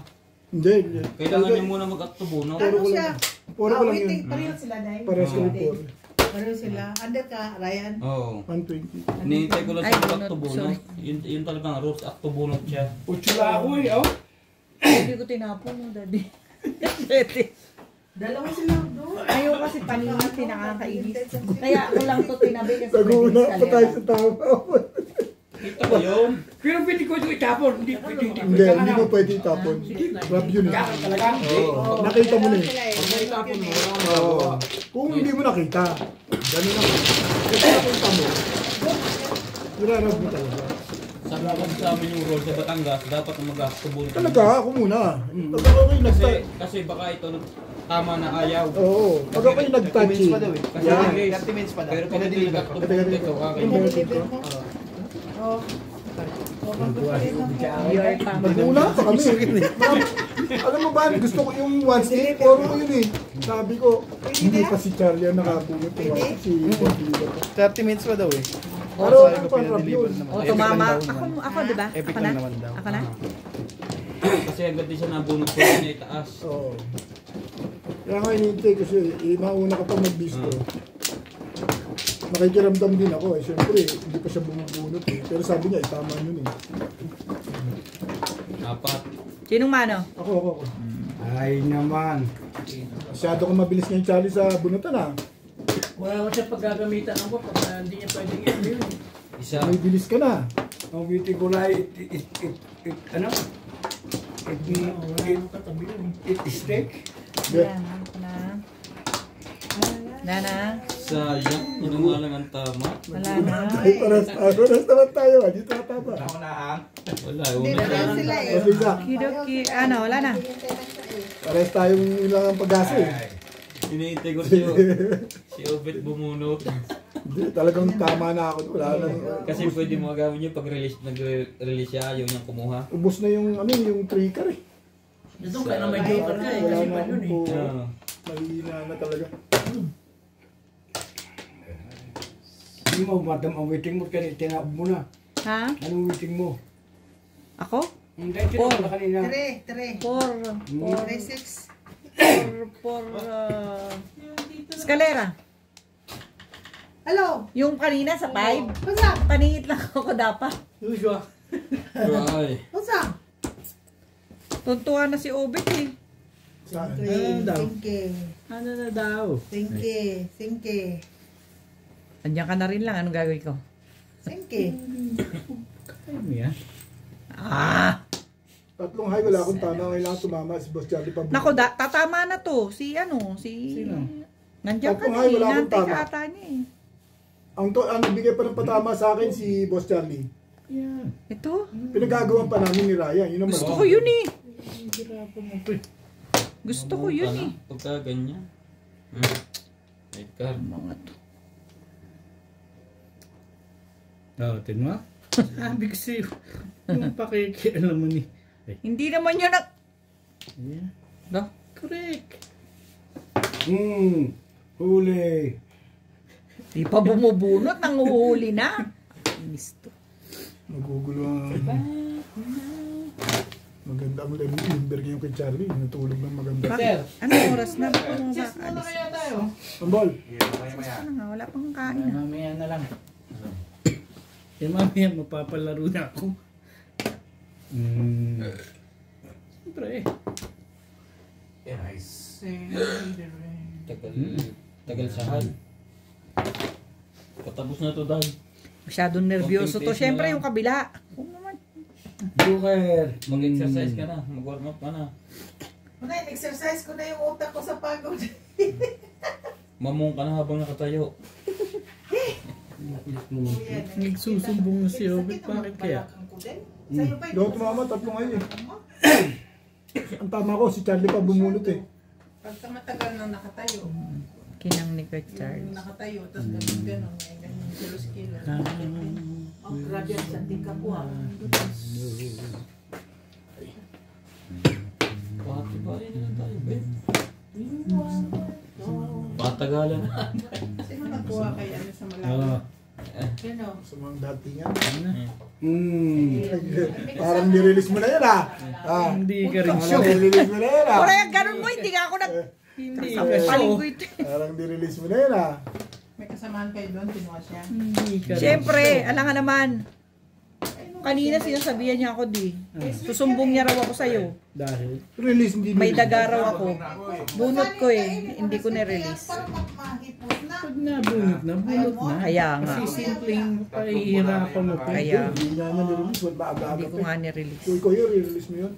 Hindi, hindi. Kailangan niya muna mag-actubunot. Puro Ano ko siya? lang. Puro ko lang yun. Waiting, pareho sila dahil. Pares ko po. Pareho sila. Under ka, Ryan. Oo. 120. Hinihintay ko lang Ay, siya bunot, mag-actubunot. sorry. Yun talagang rules, actubunot siya. Utsula ako eh, oh. Hindi ko tinapon mo, daddy. Dalawa sila doon. Ayaw kasi paninit, nakakainis. Kaya ako lang to tinabi kasi Naguna pa tayo sa tama. Kita ba yun? Pero pwede ko ito itapon. Hindi pwede itapon. Hindi mo pwede itapon. Rap yun eh. Talaga? Oo. Nakita mo na eh. Itapon mo. Oo. Kung hindi mo nakita, gano'n lang. Kasi nakita mo, nirarap mo talaga. Sa amin yung role sa Batangas, dapat na mag-actubunot. Talaga, ako muna. Pag ako yung nag-touch. Kasi baka ito tama na ayaw. Oo. Pag ako yung nag-touch eh. Kasi Yan. release. Pero pag hindi nag-actubunot ito, kakainin. Oh. Naguna pa kami. Alam mo ba, gusto ko yung one stick, puro ko yun eh. Sabi ko, hindi pa si Charlie ang nakabunot. Si Bondido. 30 minutes pa daw eh. Pero ano pa rap yun? O, tumama. Ako, di ba? Epic Ako na? lang naman daw. Ako na? Kasi agad din siya nabunot ko niya itaas. Oo. Kaya nga hinihintay kasi mauna ka pa mag-bistro. Nakikiramdam din ako eh. Siyempre, hindi pa siya bumubunot eh. Pero sabi niya, itama yun eh. 4. Sinong mano? Ako. Ay naman. Masyado kang mabilis ngayon, Charlie, sa bunutan ah. Wala ko siya paggagamitan ako pag hindi niya pwedeng yun. Isa. May bilis ka na. Ang waiting ko lang, ano? It steak. Yeah. Ako na. Nana. Sayang. Yun nga lang ang tama. Wala na. Ay, paras naman tayo ah. Dito na tama. Wala. Hindi Una na lang. sila eh. Kasi isa, Kidoki. Ano, wala na. pares tayong ilang ang pag-asa eh. Hinihintay ko si Obet bumunot. Hindi, talagang tama na ako. Wala na. Kasi pwede mo agawin niya pag nag-release siya, ayaw niyang kumuha. Ubus na yung, yung trigger eh. Ito ka na may joker ka eh. Wala Kasi na pa yun eh. po. Ah. Mahina na talaga. Hindi mo, madam, ang waiting mo kanina, tinapon mo na. Ha? Anong waiting mo? Ako? Hindi, tinapon na kanina. 3. 4. 6. For Escalera. Hello. Yung kanina sa 5. What's up? Paningit lang ako dapat. Ay. What's up? Tuntuan na si Obet eh. Saan? Thinking. Ano na daw? Thinking. Andiyan ka na rin lang. Anong gagawin ko? Thinking. Kaya mo yan? Ah! Tatlong high, wala akong tama. Kailangan tumama si Boss Charlie pa. Nako, tatama na to. Si ano? Si... Sino? Nandiyan ka Tatlong na high, eh. wala akong Nantay ka tama. ata niya eh. Ang bigay pa ng patama sa akin si Boss Charlie. Yan. Ito? Pinagagawan pa namin ni Ryan. Yun ang Gusto malaki. ko yun eh. Gusto ko yun eh. Pagka ganyan. Wait ka. Mga to. Oo, tinma? Sabi kasi, yung alam mo ni. Hindi naman yun ang... Yeah. No? Correct. Huli. Di pa bumubunot, nanguhuli na. Misto. Magugulo ang... Maganda ang limber yung kay Charlie. Natulog ng maganda. Bakit? Anong oras na? Ba't mo ba? Ano kaya tayo? Ambol. Ano nga, wala pang kain na. Mamaya na lang. Eh, mamaya mapapalaro na ako. Siyempre eh. Tagal sahan. Patapos na to dahil. Masyadong nervyoso to. Konting pace na Siyempre lang. yung kabila. Oo naman. Joker. Mag-exercise ka na, mag-warm up ka na. Unay, exercise ko na yung utak ko sa pagod. Mamong ka na habang nakatayo. Nagsusumbong na si Robert, bakit kaya? Sa'yo ba Daw tumama, tatlo ngayon eh. Ang tama ko, si Charlie pa bumunot eh. Pagka matagal nang nakatayo, Kinang ni Kurt yung Charles. nakatayo, tapos ganun, ganun, kilos-kilos. Ang grabe ang santing ka po ah. Pati ba rin na tayo, babe? Patagalan na. Sino nagkuha kay ano sa Malabo? Sino? Sa mga datingan. Hmm. Parang nirelease mo na yan ah. Hindi ka rin Parang nirelease mo na yan ah. Kaya ganun mo, hindi nga ako nag... Hindi ka Sampaling show. ko ito. Parang nirelease mo na yan ah. May kasamaan kayo doon, kinuha siya. Hindi ka rin Siyempre, alam nga naman. Kanina sinasabihan niya ako di. Susumbong niya raw ako sa'yo. Dahil Release hindi May nirelease. daga raw ako. Bunot ko eh. Hindi ko na-release. Parang mahipos na. pag nabunot na, bunot na. Kaya nga. Kasi simpleng pahihirapan mo pa. Kaya, Hindi nga na nirelease. Wala ba aga-aga hindi ko pa nga eh. ni-release. Kung ikaw yun, release mo yun.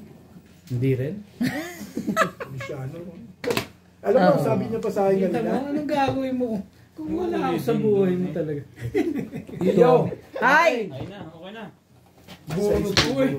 Hindi rin. Hindi siya ano. Alam mo, sabi niya pa sa akin Kita mo, kanina. anong gagawin mo? Kung wala ako sa buhay mo talaga. Iyo. Hi! Ay na, okay na. Bunot ko eh.